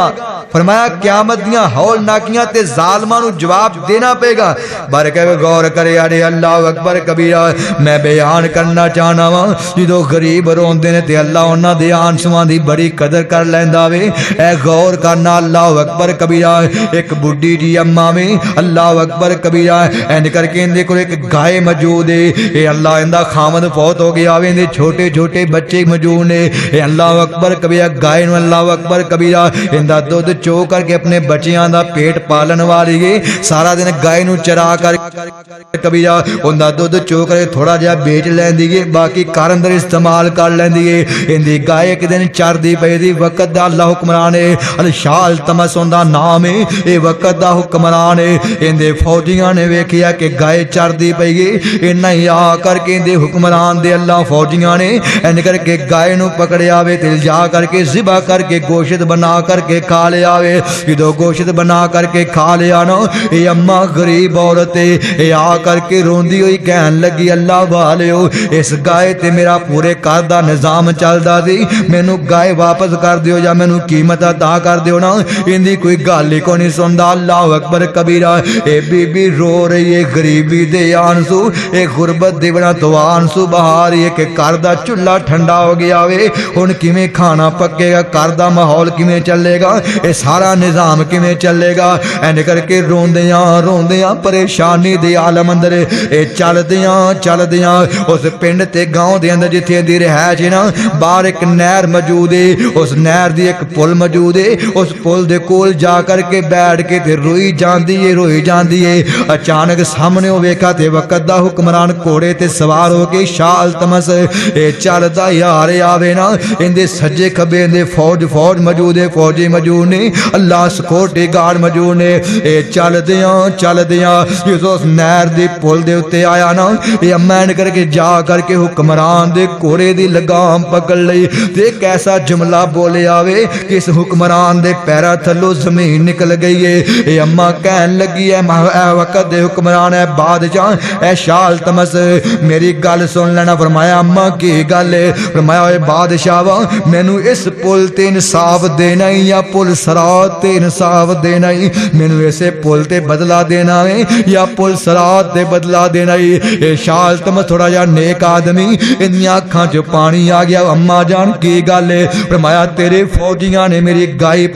فرمایا قیامت دیاں ہول ناکیاں تے ظالماں نو جواب دینا پے گا۔ بارکہ غور کرے آڑے اللہ اکبر کبیرہ۔ میں بیان کرنا چاہنا وا، جدو غریب روندے نے تے اللہ انہاں دے آنسواں دی بڑی قدر کر لیندا وے۔ اے غور کرنا اللہ اکبر کبیرہ۔ ایک بڈھی جی اماں میں اللہ اکبر کبیرہ، این کر کے اندے کول ایک گائے موجود ہے، اے اللہ اندہ خامد فوت ہو گیا وے، اندے چھوٹے چھوٹے بچے موجود نے، اے اللہ اکبر کبیرہ گائے نو اللہ اکبر کبیرہ اندہ دودھ چو کر کے اپنے بچیاں دا پیٹ پالن والی گے، سارا دن گائے نو چرا کر کبیرہ اندہ دودھ چو کر تھوڑا جا بیچ لین دیگے، باقی کار اندر استعمال کر لین دیگے۔ اندی گائے ایک دن چار دی پہ دی وقت دا اللہ حکمران ہے، الشال تمس اندہ نام ہے، اے وقت دا حکمران ہے۔ اندے فوجیاں نے ویکھیا کہ گائے چار دی پہ گی، انہا ہی آ کر کے اندے حکمران دے اللہ فوجیاں نے ان کر کے گائے نو پکڑے آوے، تل جا کر کے ذبح کر کے گوشت بنا کر کے کھا لے آوے۔ جدو گوشت بنا کر کے کھا لے آنا، اے اماں غریب عورتے اے آ کر کے روندی ہوئی کہن لگی اللہ والیو، اس گائے تے میرا پورے کار دا نظام چلدا سی، مینوں گائے واپس کر دیو یا مینوں قیمت عطا کر دیو نا۔ اندی کوئی گل ہی کو نہیں سندا اللہ اکبر کبیرہ۔ اے بی بی رو رہی ہے غریبی دے آنسو، اے غربت دے بنا تو آنسو بہا رہی ہے کہ کار دا چولہا ٹھنڈا ہو گیا وے، ہن کیویں کھانا پکے گا، کار دا ماحول کیویں چلے گا، اے سارا نظام کیویں چلے گا۔ این کر کے روندیاں پریشانی دے عالم اندر اے چلدیاں اس پنڈ تے گاؤں دے اندر جتھے دی رہائش ہے نا، باہر ایک نہر موجود ہے، اس نہر دی ایک پل موجود ہے، اس پل دے کول جا کر کے بیٹھ کے تے روئی جاندی ہے۔ اچانک سامنے ویکھا تے وقت دا حکمران گھوڑے تے سوار ہو کے شال تمس اے چلدا یار آوے نا، اندے سجے کھبے اندے فوج موجود ہے، فوجی موجود نے، اللہ سکورٹی گارڈ موجود نے۔ اے چلدیاں اس نہر دی پل دے اتے آیا نا، اے امین کر کے جا کر کے حکمران دے گھوڑے دی لگام پکڑ لئی تے کیسا جملہ بولے آوے کہ اس حکمران دے پیرا تھلو زمین نکل گئی ہے۔ اے اماں کہن لگی اے وقت دے حکمران اے بادشاہ اے شال تمس میری گل سن لینا۔ فرمایا اماں کی گل ہے؟ فرمایا اے بادشاہ وا مینوں اس پل تے انصاف دینا ہی یا پل صراط تے انصاف دینا ہی، مینوں اسے پل تے بدلہ دینا ہے یا پل صراط تے بدلہ دینا ہی۔ اے شال تم تھوڑا جا نیک آدمی، انیاں اکھاں چ پانی آ گیا۔ اما جان کی گل ہے؟ فرمایا تیرے فوجیاں نے میری گائے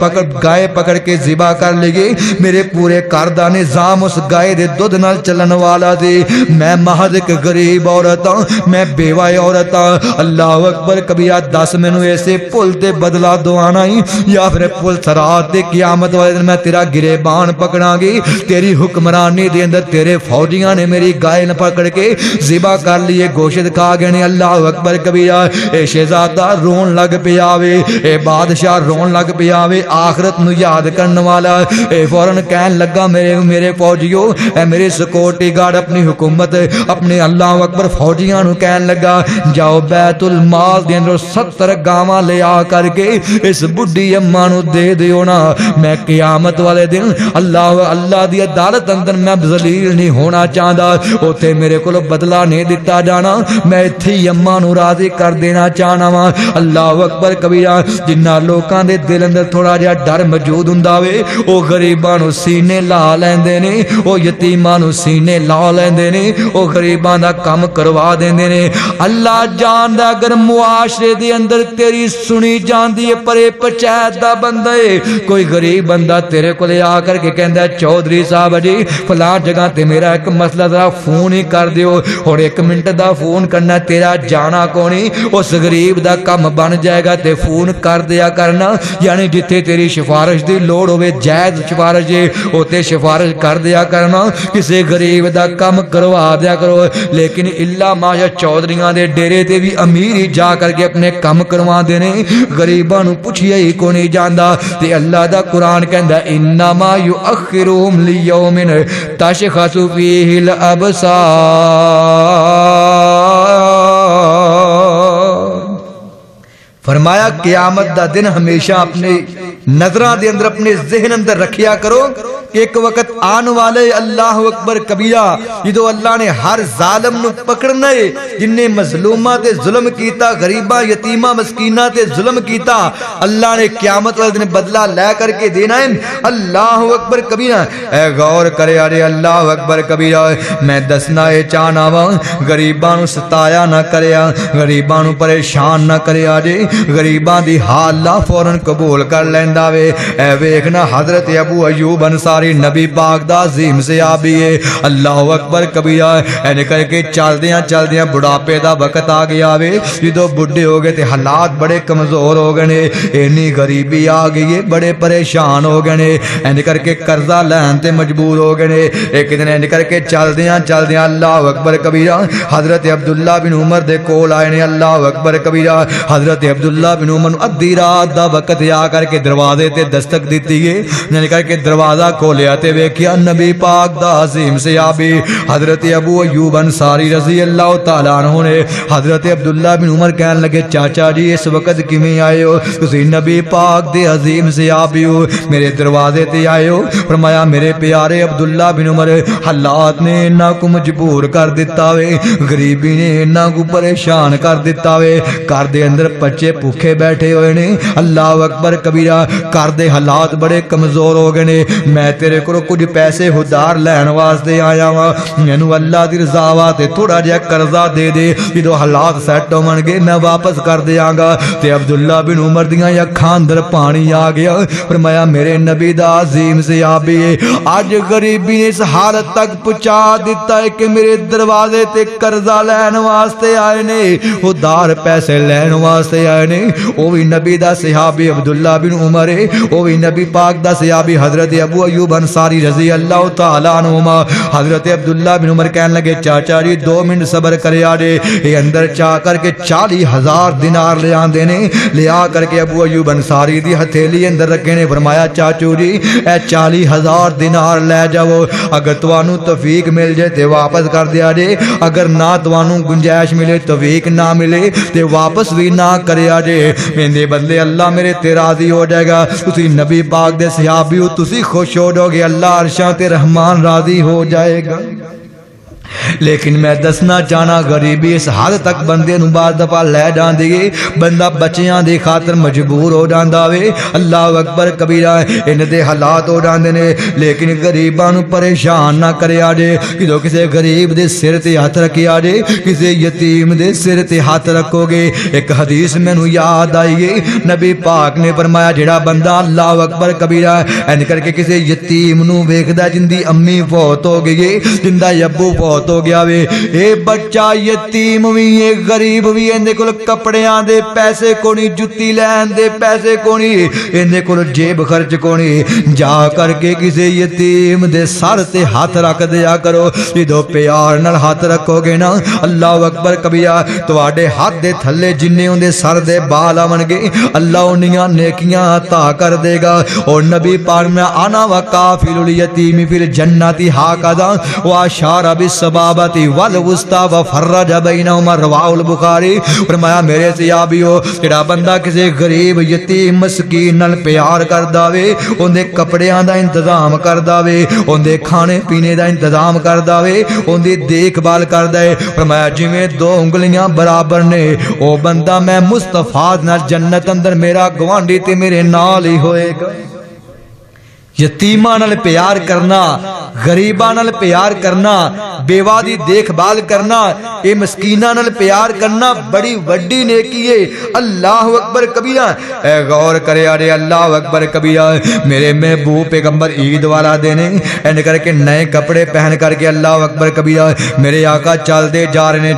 پکڑ کے ذبح کر لی، میرے پورے گھر دا نظام اس گائے دے دودھ نال چلن والا سی، میں محض ایک غریب عورت ہاں، میں بیوہ عورت ہاں۔ اللہ اکبر کبیرہ، دس مینوں ایسے پل تے بدلہ دوانا ہی یا پھر پل صراط تے قیامت والے دن میں تیرا گریبان پکڑاں گی۔ تیری حکمرانی دے اندر تیرے فوجیاں نے میری گائے نہ پکڑ کے ذبح کر لیے، گوشت کھا گئے نے۔ اللہ اکبر کبیرہ، اے شہزادہ رون لگ پیا وے، اے بادشاہ رون لگ پیا وے، آخرت نو یاد کرن والا۔ اے فوراً کہن لگا میرے فوجیو، اے میرے سیکورٹی گارڈ، اپنی حکومت اپنے اللہ اکبر فوجیاں نو کہن لگا جاؤ بیت المال دے اندر 70 گاواں لے آ کر کے اس بڈھی اماں نو دے دیو نا، میں قیامت والے دن اللہ دی عدالت اندر میں ذلیل نہیں ہونا چاہتا، اوتھے میرے کول بدلہ نہیں دتا جانا، میں ایتھے ہی اماں نو راضی کر دینا چاہنا وا۔ اللہ اکبر کبیرہ، جنہ لوکاں دے دل اندر تھوڑا جہا ڈر موجود ہوندا وے، او غریباں نو سینے لا لیندے نے، او یتیماں نو سینے لا لیندے نے، او غریباں دا کم کروا دیندے نے۔ اللہ جاندا اگر معاشرے دے اندر تیری سنی جاندی ہے، پرے پنچایت دا بندہ ہے، کوئی غریب بندہ تیرے کولے آ کر کے کہندا ہے چودھری صاحب جی فلاں جگہ تے میرا ایک مسئلہ ذرا فون ہی کر دیو، اور 1 منٹ دا فون کرنا، تیرا جانا کونی، اس غریب دا کم بن جائے گا تے فون کر دیا کرنا، یعنی جتھے تیری سفارش دی لوڑ ہوے جائز سفارش ہے اوتے سفارش کر دیا کرنا، کسے غریب دا کم کروا دیا کرو۔ لیکن اللہ ماشا چودھریاں دے ڈیرے تے بھی امیر ہی جا کر کے اپنے کم کروا دینے، غریباں نو پوچھیا ہی کو نہیں جاندا۔ تے اللہ دا قرآن کہندا انما یؤخرهم لیوم تشخص فیہ الابصار، فرمایا قیامت دا دن ہمیشہ اپنے نظراں دے اندر اپنے ذہن اندر رکھیا کرو کہ ایک وقت آن والے اللہ اکبر کبیرہ جدو اللہ نے ہر ظالم نو پکڑنا ہے، جن نے مظلومہ تے ظلم کیتا، غریبہ یتیمہ مسکینہ تے ظلم کیتا، اللہ نے قیامت والے دن بدلہ لے کر کے دینا ہے۔ اللہ اکبر کبیرہ، اے غور کرے ارے اللہ اکبر کبیرہ، میں دسنا اے چاہنا وا غریباں نو ستایا نہ کریا، غریباں نو پریشان نہ کریا جی، غریباں دی حال اللہ فوراً قبول کر لیندا وے۔ اے ویکھنا حضرت ابو ایوب انصاری نبی پاک دا عظیم صحابی ہے، اللہ اکبر کبیرہ، این کر کے چلدیاں بڑھاپے دا وقت آ گیا وے، جدو بڈھے ہو گئے تے حالات بڑے کمزور ہو گئے، اینی غریبی آ گئی ہے، بڑے پریشان ہو گئے، این کر کے قرضہ لین تے مجبور ہو گئے۔ ایک دن این کر کے چلدیاں اللہ اکبر کبیرہ حضرت عبداللہ بن عمر دے کول آئے نے، اللہ اکبر کبیرہ، حضرت عبداللہ بن عمر ادھی رات دا وقت آ کر کے دروازے تے دستک دیتی ہے، این کر کے دروازہ کھولیا تے ویکھیا نبی پاک دا عظیم صحابی حضرت ابو ایوب انصاری رضی اللہ تعالیٰ عنہ نے حضرت عبداللہ بن عمر کہنے لگے چاچا جی اس وقت کیویں آئے ہو، تسی نبی پاک دے عظیم صحابی ہو، میرے دروازے تے آئے ہو؟ فرمایا میرے پیارے عبداللہ بن عمر، حالات نے انہاں کو مجبور کر دیتا وے، غریبی نے انہاں کو پریشان کر دیتا وے، گھر دے اندر بچے بھوکے بیٹھے ہوئے نے، اللہ اکبر کبیرہ، گھر دے حالات بڑے کمزور ہو گئے نے، میں تیرے کو کچھ پیسے ادھار لین واسطے آیا وا، مینوں اللہ دی رضا واسطے تھوڑا جہا قرضہ دے دے، جدو حالات سیٹ ہون گے میں واپس کر دیاں گا۔ تے عبداللہ بن عمر دیاں اکھاں اندر پانی آ گیا، فرمایا میرے نبی دا عظیم صحابی ہے، اج غریبی نے اس حالت تک پہنچا دیتا ہے کہ میرے دروازے تے قرضہ لین واسطے آئے نے، ادھار پیسے لین واسطے آئے نے، وہ بھی نبی دا صحابی عبداللہ بن عمر ہے، وہ بھی نبی پاک دا صحابی حضرت ابو ایوب انصاری رضی اللہ تعالیٰ عنہما۔ حضرت عبداللہ بن عمر کہنے لگے چاچا جی 2 منٹ صبر کرے آجے، یہ اندر چاہ کر کے 40,000 دینار لے آندے نے، لے آ کر کے ابو ایوب انصاری دی ہتھیلی اندر رکھے نے، فرمایا چاچو جی اے 40,000 دینار لے جاؤ، اگر توانو توفیق مل جائے تے واپس کر دیا جے، اگر نہ توانو گنجائش ملے توفیق نہ ملے تے واپس بھی نہ کرے آجے، میرے بدلے اللہ میرے تے راضی ہو جائے گا، تسی نبی پاک دے صحابی ہو، تسی خوش ہو جاؤ گے، اللہ عرشاں تے رحمان راضی ہو جائے گا۔ لیکن میں دسنا چاہنا غریبی اس حد تک بندے نوں بعض دفعہ لے جاندی ہے بندہ بچیاں دی خاطر مجبور ہو جاندا وے اللہ اکبر کبیرہ ان دے حالات ہو جاندے نے لیکن غریباں نوں پریشان نہ کریا جے کدو کسے غریب دے سر تے ہاتھ رکھیا جے کسے یتیم دے سر تے ہاتھ رکھو گے ایک حدیث مینوں یاد آئی ہے نبی پاک نے فرمایا جڑا بندہ اللہ اکبر کبیرہ این کر کے کسے یتیم نوں ویکھدا جن دی امی فوت ہو گئی ہے جن دا ابو فوت ہو گیا وے اے بچہ یتیم وی اے غریب وی ایندے کول کپڑیاں دے پیسے کونی جُتی لین دے پیسے کونی ایندے کول جیب خرچ کونی جا کر کے کسے یتیم دے سر تے ہاتھ رکھ دیا کرو جدو پیار نال ہاتھ رکھو گے نا اللہ اکبر کبیرہ تواڈے ہاتھ دے تھلے جننے اون سر دے بال آون گے اللہ انیاں نیکیاں عطا کر دے گا اور نبی پاک میں انا وکافل الیتیم فی الجنت ہاکذا واشار بالسبابۃ والوسطی وفرج بینہما رواه البخاری فرمایا میرے صحابیو جڑا بندہ کسی غریب یتیم مسکین نال پیار کردا وے اون دے کپڑیاں دا انتظام کردا وے اون دے کھانے پینے دا انتظام کردا وے اون دی دیکھ بھال کردا ہے فرمایا جویں دو انگلیاں برابر نے او بندہ میں مصطفیٰ نال جنت اندر میرا گوانڈی تے میرے نال ہی ہوئے گا یتیماں نال پیار کرنا غریباں نال پیار کرنا بیوہ دی دیکھ بھال کرنا اے مسکیناں نال پیار کرنا بڑی وڈی نیکی ہے اللہ اکبر کبیرہ اے غور کرے ارے اللہ اکبر کبیرہ میرے محبوب پیغمبر عید والا دن این کر کے نئے کپڑے پہن کر کے اللہ اکبر کبیرہ میرے آقا چلدے جا رہے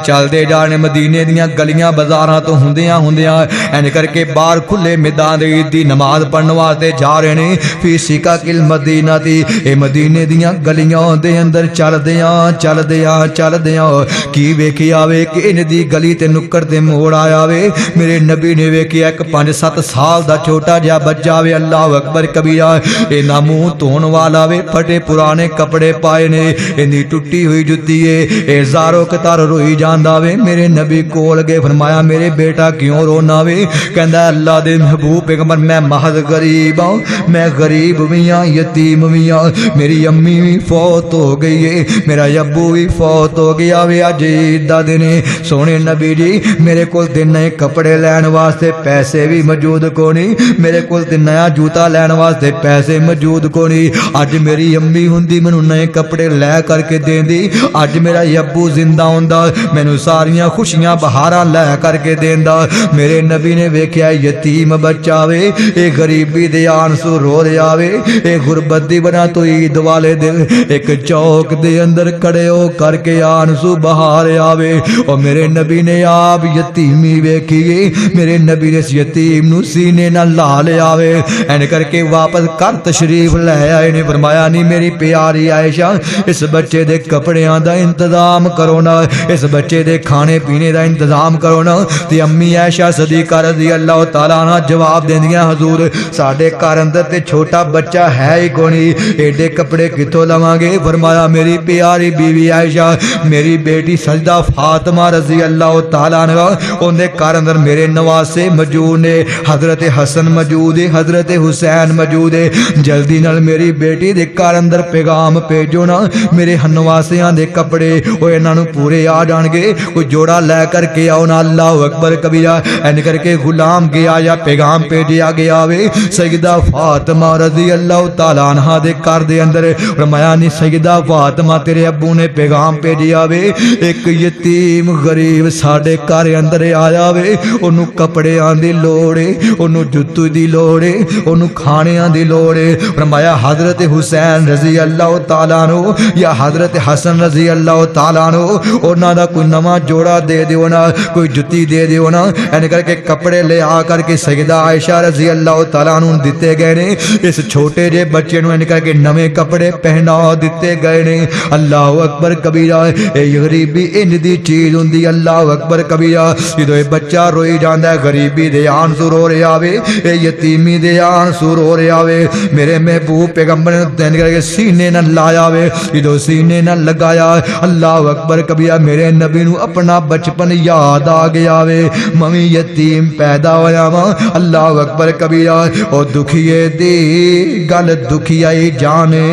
نے مدینے دیاں گلیاں بازاراں تو ہوندیاں این کر کے باہر کھلے میدان عید دی نماز پڑھن واسطے جا رہے نے فی سکا المدینہ دی اے مدینے دیاں گلیاں دے اندر چل دیاں کی ویکھیا وے کہ ان دی گلی تے نکڑ تے موڑ آیا وے میرے نبی نے ویکھیا ایک 5-7 سال دا چھوٹا جہا بچہ وے اللہ اکبر کبیرہ اے نا منہ دھون والا وے پھٹے پرانے کپڑے پائے نے ایندی ٹوٹی ہوئی جُتی اے زارو کتار روئی جاندا وے میرے نبی کول گئے فرمایا میرے بیٹا کیوں رونا وے کہندا اللہ دے محبوب پیغمبر میں محض غریب ہوں میں غریب بھی ہاں یتیم بھی ہاں میری امی بھی فوت ہو گئی ہے میرا ابو بھی فوت ہو گیا وے اج عید دا دن سونے نبی جی میرے کول تے نئے کپڑے لین واسطے پیسے بھی موجود کونی میرے کول تے نیا جوتا لین واسطے پیسے موجود کونی اج میری امی ہوندی مینوں نئے کپڑے لے کر کے دیندی اج میرا ابو زندہ ہوندا مینوں ساریاں خوشیاں بہاراں لے کر کے دیندا میرے نبی نے ویکھیا یتیم بچہ وے اے غریبی دے آنسو رو رہا وے اے غربت دی بنا تو عید والے دن ایک چوک دے اندر کھڑے ہو کر کے آنسو بہا رہا وے اور میرے نبی نے آپ یتیمی ویکھی میرے نبی نے اس یتیم نو سینے نہ لا لیا وے این کر کے واپس کر تشریف لے آئے نے فرمایا نہیں میری پیاری عائشہ اس بچے دے کپڑیاں دا انتظام کرو نا اس بچے دے کھانے پینے دا انتظام کرو نا تے امی عائشہ صدیقہ رضی اللہ تعالیٰ عنہ جواب دیندیاں حضور ساڈے گھر اندر تے چھوٹا بچہ ہے ہی کونی ایڈے کپڑے کتوں لواں گے فرمایا میری پیاری بیوی عائشہ میری بیٹی سجدہ فاطمہ رضی اللہ تعالیٰ عنہ ان دے گھر اندر میرے نواسے موجود نے حضرت حسن موجود ہے حضرت حسین موجود ہے جلدی نال میری بیٹی دے گھر اندر پیغام بھیجو نا میرے نواسیاں دے کپڑے او انہاں نوں پورے آ جان گے کوئی جوڑا لے کر کے آؤ نا اللہ اکبر کبیرہ این کر کے غلام گیا یا پیغام بھیجیا گیا وے سیدہ فاطمہ رضی اللہ تعالیٰ عنہ دے گھر دے اندر فرمایا نہیں سیدہ فاطمہ تیرے ابو نے پیغام بھیجیا وے ایک یتیم غریب ساڈے گھر اندر آیا وے اونوں کپڑیاں دی لوڑ ہے اونوں جُتی دی لوڑ ہے اونوں کھانیاں دی لوڑ ہے فرمایا حضرت حسین رضی اللہ تعالیٰ عنہ یا حضرت حسن رضی اللہ تعالیٰ عنہ انہاں دا کوئی نواں جوڑا دے دیو نا کوئی جُتی دے دیو نا این کر کے کپڑے لے آ کر کے سیدہ عائشہ رضی اللہ تعالیٰ عنہ دتے گئے نے اس چھوٹے جے بچے نوں این کر کے نویں کپڑے پہنا دتے گئے نے اللہ اکبر کبیرہ اے غریبی ان دی چیز ہوندی اللہ اکبر کبیرہ جدوں اے بچہ روئی جاندا ہے غریبی دے آنسو رو رہا وے اے یتیمی دے آنسو رو رہا وے میرے محبوب پیغمبر نے تین کر کے سینے نہ لایا وے جدوں سینے نہ لگایا اللہ اکبر کبیرہ میرے نبی نو اپنا بچپن یاد آ گیا وے ممی یتیم پیدا ہویا وا اللہ اکبر کبیرہ او دکھیے دی گل دکھیائی جانے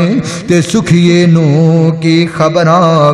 تے سکھیے نو کی خبراں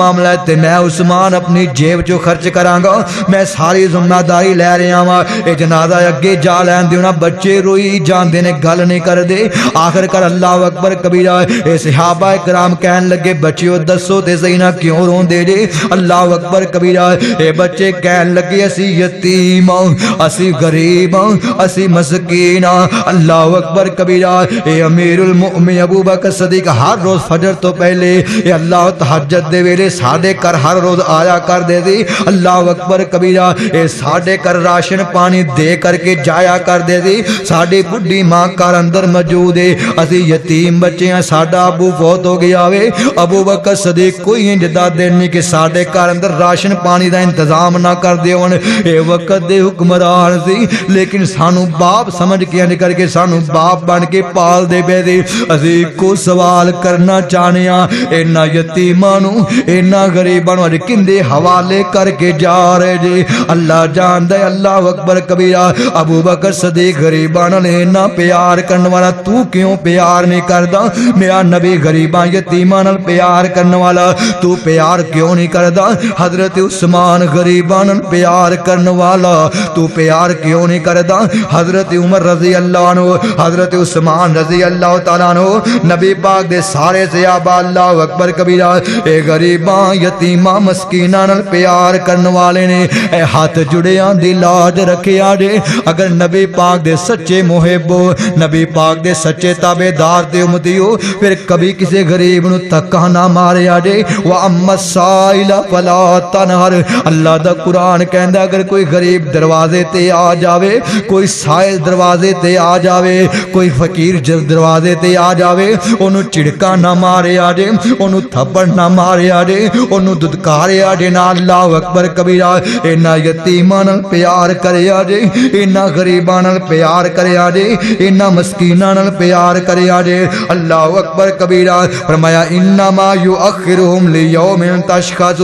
معاملہ ہے تے میں عثمان اپنی جیب چو خرچ کراں گا، میں ساری ذمہ داری لے رہا ہاں، اے جنازہ اگے جا لین دیو نا۔ بچے روئی جاندے نے گل نہیں کر دے۔ آخر کر اللہ اکبر کبیرہ اے صحابہ کرام کہن لگے بچیو دسو تے صحیح نہ کیوں رون دے جے؟ اللہ اکبر کبیرہ اے بچے کہن لگے اسی یتیم اسی غریب اسی مسکین۔ اللہ اکبر کبیرہ اے امیر المؤمن ابو بکر صدیق ہر روز فجر تو پہلے اے اللہ تہجد دے ویلے ساڈے گھر ہر روز آیا کر دے دی۔ اللہ اکبر کبیرہ اے ساڈے گھر راشن پانی دے کر کے جایا کر دے دی۔ ساڈی بڈھی ماں گھر اندر موجود ہے، اسی یتیم بچے ہیں، ساڈا ابو فوت ہو گیا وے۔ ابو بکر صدیق کوئی انجدہ دین نہیں کہ ساڈے گھر اندر راشن پانی دا انتظام نہ کر دے ہون۔ اے وقت دے حکمران سی لیکن سانو باپ سمجھ کے نکل کے سانو باپ بن کے پال دے پے دی۔ اسی کو سوال کرنا چاہنے ہاں اینا یتیمانو اینا غریبانو اج کندے حوالے کر کے جا رہے جی؟ اللہ جاندے۔ اللہ اکبر کبیرہ ابو بکر صدیق غریبانو نے اینا پیار کرنے والا تو کیوں پیار نہیں کردا؟ میرا نبی غریباں یتیمان نال پیار کرنے والا تو پیار کیوں نہیں کردا؟ حضرت عثمان غریباں نال پیار کرنے والا تو پیار کیوں نہیں کردا؟ حضرت عمر رضی اللہ عنہ، حضرت عثمان رضی اللہ تعالیٰ عنہ، نبی پاک دے سارے صحابہ اللہ اکبر کبیرہ اے غریباں یتیماں مسکیناں نال پیار کرنے والے نے اے ہاتھ جڑیاں دی لاج رکھیا جے۔ اگر نبی پاک دے سچے محب ہو، نبی پاک دے سچے تابعدار تے امتی ہو، پھر کبھی کسی غریب نو تکا نہ ماریا جے۔ وَأَمَّا السَّائِلَ فَلَا تَنْهَرْ، اللہ دا قرآن کہندا اگر کوئی غریب دروازے تے آ جاوے، کوئی سائل دروازے تے آ جاوے، کوئی فقیر دروازے تے آ جاوے، انہوں چڑکا نہ ماریا جے، انہوں تھپڑ نہ ماریا جے، انہوں ددکاریا جے نا۔ اللہ اکبر کبیرہ اینا یتیمان پیار کریا جے، اینا غریبان پیار کریا جے، اینا مسکینان پیار کریا جے۔ اللہ اکبر کبیرہ فرمایا انما یؤخرہم لیوم تشخص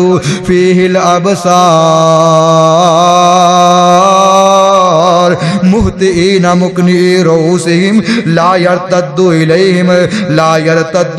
فیہ الابصار مہطعین مقنعی رؤوسہم لا یرتد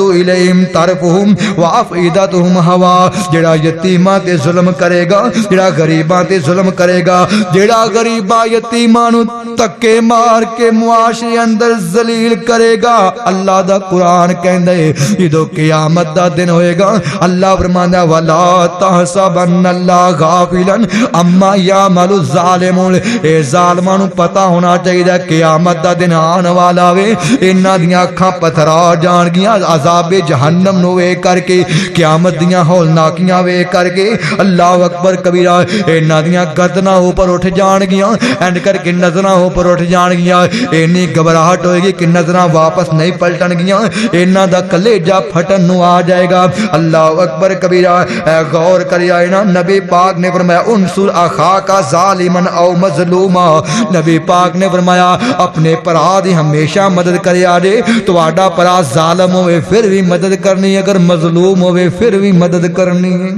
الیہم طرفہم وافئدتہم ہوا۔ جڑا یتیماں تے ظلم کرے گا، جڑا غریباں تے ظلم کرے گا، جڑا غریباں یتیماں نو تکے مار کے معاشرے اندر ذلیل کرے گا، اللہ دا قرآن کہندا ہے جدوں قیامت دا دن ہوئے گا اللہ فرماندا ولا تحسبن اللہ غافلا اما یعمل الظالمون۔ اے ظالماں نو پتہ ہونا چاہیے قیامت دا دن آن والا وے، انہاں دیاں اکھاں پتھرا جان گیاں عذاب جہنم نو ویکھ کر کے، قیامت دیاں ہولناکیاں ویکھ کر کے۔ اللہ اکبر کبیرہ انہاں دیاں گردناں اوپر اٹھ جان گیاں، اینڈ کر کے نظراں اوپر اٹھ جان گیاں، اینی گھبراہٹ ہوئے گی کہ نظراں واپس نہیں پلٹن گیاں، انہاں دا کلیجہ پھٹن نو آ جائے گا۔ اللہ اکبر کبیرہ اے غور کریا نا، نبی پاک نے فرمایا انصر اخاک ظالما او مظلوما۔ نبی پاک نے فرمایا اپنے پرا دی ہمیشہ مدد کریا جے، تواڈا پرا ظالم ہوئے پھر بھی مدد کرنی، اگر مظلوم ہوئے پھر بھی مدد کرنی ہے۔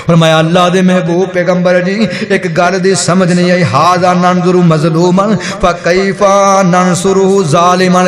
فرمایا اللہ دے محبوب پیغمبر جی ایک گل دی سمجھ نہیں آئی، ھذا ننظر مظلوما فکیف ننصر ظالما۔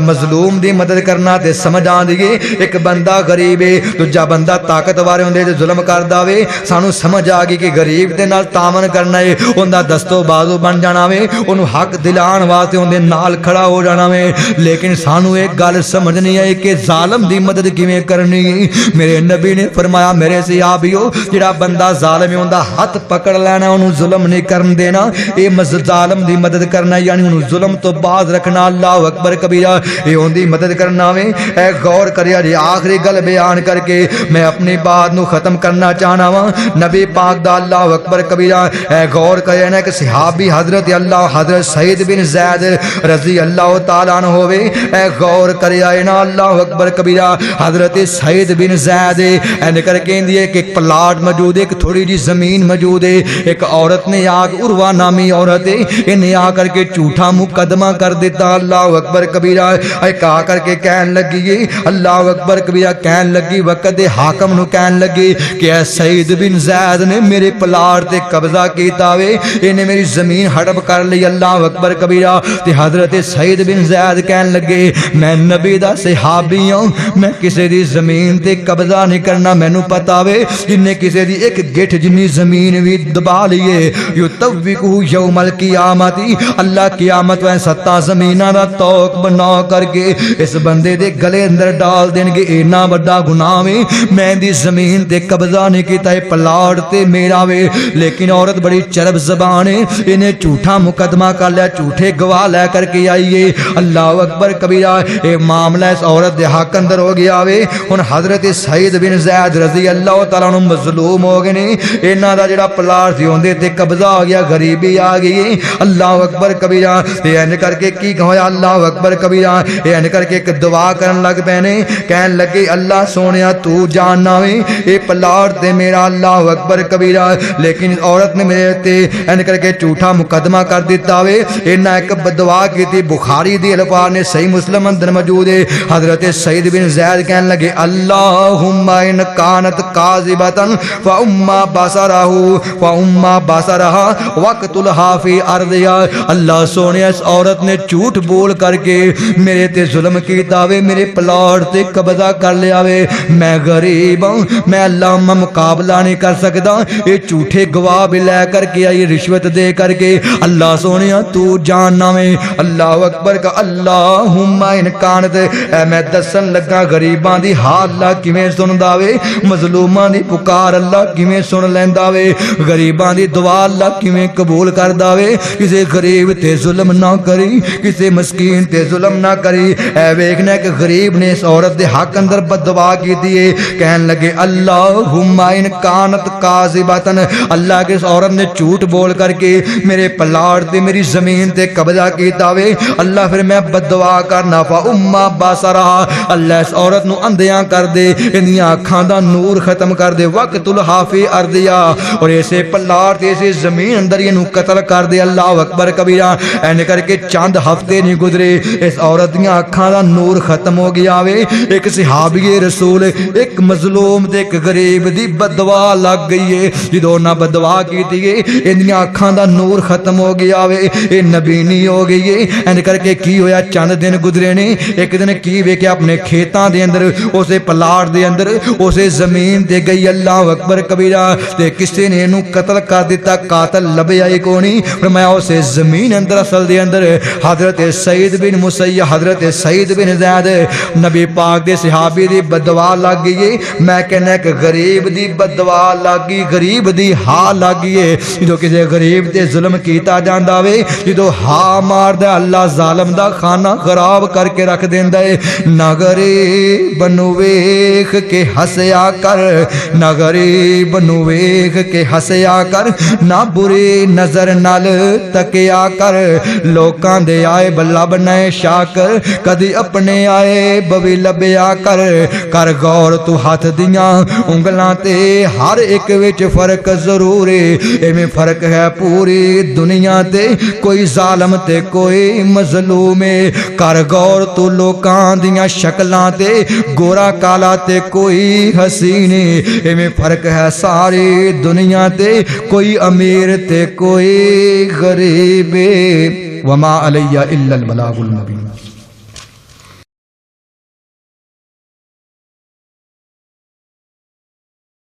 مظلوم دی مدد کرنا تے سمجھ آندی ہے، ایک بندہ غریب ہے، دوجا بندہ طاقتور ہوندے تے ظلم کردا وے، سانو سمجھ آ گئی کہ غریب دے نال تعاون کرنا ہے، اوندا دستو بازو بن جانا وے، اونوں حق دلان واسطے اون دے نال کھڑا ہو جانا وے۔ لیکن سانو ایک گل سمجھ نہیں آئی کہ ظالم دی مدد کیویں کرنی ہے۔ میرے نبی نے فرمایا میرے صحابیو جڑا بندہ ظالم ہے اوندا ہاتھ پکڑ لینا، انہوں ظلم نہیں کرن دینا، اے ظالم دی مدد کرنا یعنی انہوں ظلم تو باز رکھنا۔ اللہ اکبر کبیرہ اے ان دی مدد کرنا وے۔ اے غور کریا جی آخری گل بیان کر کے میں اپنی بات نو ختم کرنا چاہنا وا۔ نبی پاک دا اللہ اکبر کبیرہ اے غور کریا نا کہ صحابی حضرت سعید بن زید رضی اللہ تعالیٰ عنہ ہوئے، اے غور کریا نا اللہ اکبر کبیرہ حضرت سعید بن زید اے کر کے کہ پلا پلاٹ موجود ہے، ایک تھوڑی جی زمین موجود ہے، ایک عورت نے آ عروہ نامی عورت ہے، انہیں آ کر کے جھوٹا مقدمہ کر دیتا۔ اللہ اکبر کبیرہ ایک آ کر کے کہن لگی، اللہ اکبر کبیرہ کہن لگی، وقت حاکم نو کہن لگی کہ اے سعید بن زید نے میرے پلاٹ تے قبضہ کیتا وے، انہیں میری زمین ہڑپ کر لی۔ اللہ اکبر کبیرہ تے حضرت سعید بن زید کہن لگے میں نبی دا صحابی ہوں، میں کسی دی زمین تے قبضہ نہیں کرنا، مینوں پتا وے جنہیں کسی دی ایک گٹھ جنی زمین بھی دبا لیے یطوقہ یوم القیامت، اللہ قیامت میں 7 زمیناں دا توق بنا کر کے اس بندے دے گلے اندر ڈال دین گے۔ اینا بڑا گناہ وے، میں دی زمین تے قبضہ نہیں کیتا، ہے پلاٹ تے میرا وے، لیکن عورت بڑی چرب زبان ہے، انہیں جھوٹا مقدمہ کر لیا، جھوٹے گواہ لے کر کے آئیے۔ اللہ اکبر کبیرہ اے معاملہ اس عورت دے حق اندر ہو گیا وے۔ ہن حضرت سعید بن زید رضی اللہ تعالیٰ عنہ مظلوم ہو گئے نے، انہاں دا جڑا پلاٹ سی اوندے تے قبضہ ہو گیا، غریبی آ گئی۔ اللہ اکبر کبیرہ این کر کے کی ہویا، اللہ اکبر کبیرہ این کر کے ایک دعا کرن لگ پے نے، کہن لگے اللہ سونیا تو جاننا وے اے پلاٹ تے میرا، اللہ اکبر کبیرہ، لیکن اس عورت نے میرے تے این کر کے جھوٹا مقدمہ کر دیتا وے۔ انہاں ایک بدعا کی تھی، بخاری دی الفاظ نے صحیح مسلم اندر موجود ہے۔ حضرت سعید بن زید کہنے لگے اللہم ان کانت کاذبۃ فأم بصرها واقتلها فی ارضہا، اللہ سونے اس عورت نے جھوٹ بول کر کے میرے تے ظلم کیتا وے، میرے پلاٹ تے قبضہ کر لیا وے، میں غریب ہوں، میں اللہ میں مقابلہ نہیں کر سکتا، یہ جھوٹے گواہ بھی لے کر کے آئی رشوت دے کر کے، اللہ سونیا تو جاننا میں۔ اللہ اکبر کا اللہم ان کانت، اے میں دسن لگا غریباں دی حال اللہ کیویں سندا وے، مظلوماں دی پکار اللہ کیویں سن لیندا وے، غریباں دی دعا اللہ کیویں قبول کردا وے، کسے غریب تے ظلم نہ کری، کسے مسکین تے ظلم نہ کری۔ اے ویکھنا کہ غریب نے اس عورت دے حق اندر بد دعا کیتی ہے، کہن لگے اللہم ان کانت کاذبۃ، اللہ کے اس عورت نے جھوٹ بول کر کے میرے پلاٹ تے میری زمین تے قبضہ کیتا وے، اللہ پھر میں بد دعا کرنا فأم بصرها، اللہ اس عورت نو اندھیاں کر دے، اندیاں اکھاں دا نور ختم کر دے، وقتلھا فی ارضہا، اور ایسے پلاٹ تے ایسے زمین اندر اینو قتل کر دے۔ اللہ اکبر کبیرہ این کر کے چند ہفتے نہیں گزرے، اس عورت دیاں اکھاں دا نور ختم ہو گیا وے۔ ایک صحابی رسول ایک مظلوم تے ایک غریب دی بد دعا لگ گئی ہے، جدوں نہ بد دعا کیتی ہے اندیاں اکھاں دا نور ختم ہو گیا وے، اے نبینی ہو گئی ہے۔ این کر کے کی ہویا، چند دن گزرے نے، ایک دن کی ویکھیا اپنے کھیتاں دے اندر، اسے پلاٹ دے اندر، اسے زمین تے گئی، اللہ اکبر کبیرہ، تے کسے نے اینو قتل کر دیتا، قاتل لبیا ہی کونی، فرمایا اسے زمین اندر اصل دے اندر حضرت سعید بن مسیب، حضرت سعید بن زید، نبی پاک دے صحابی دی بد دعا لگ گئی ہے۔ میں کہنا کہ غریب دی بد دعا لگ گئی، غریب دی ہاں لگ گئی ہے، جدوں کسے غریب تے ظلم کیتا جاندا وے، جدوں ہاں ماردا اللہ ظالم دا خانہ خراب کر کے رکھ دیندا ہے۔ نہ غریب نو ویکھ کے ہسیا کر، نہ غریب نو ویکھ کے ہسیا کر، نہ بری نظر نال تکیا کر، لوکاں دے آئے بلا بنائے شاکر، کدی اپنے آئے بوی لبیا کر، کر غور تو ہاتھ دیاں انگلاں تے ہر ایک وچ فرق ضرور ہے، ایویں فرق ہے پوری دنیا تے، کوئی ظالم تے کوئی مظلوم ہے، کر غور تو لوکاں دیاں شکلاں تے، گورا کالا تے کوئی حسین ہے، ایویں فرق ہے ساری دنیا تے، کوئی امیر تے کوئی غریب ہے، وما علی الا البلاغ المبین۔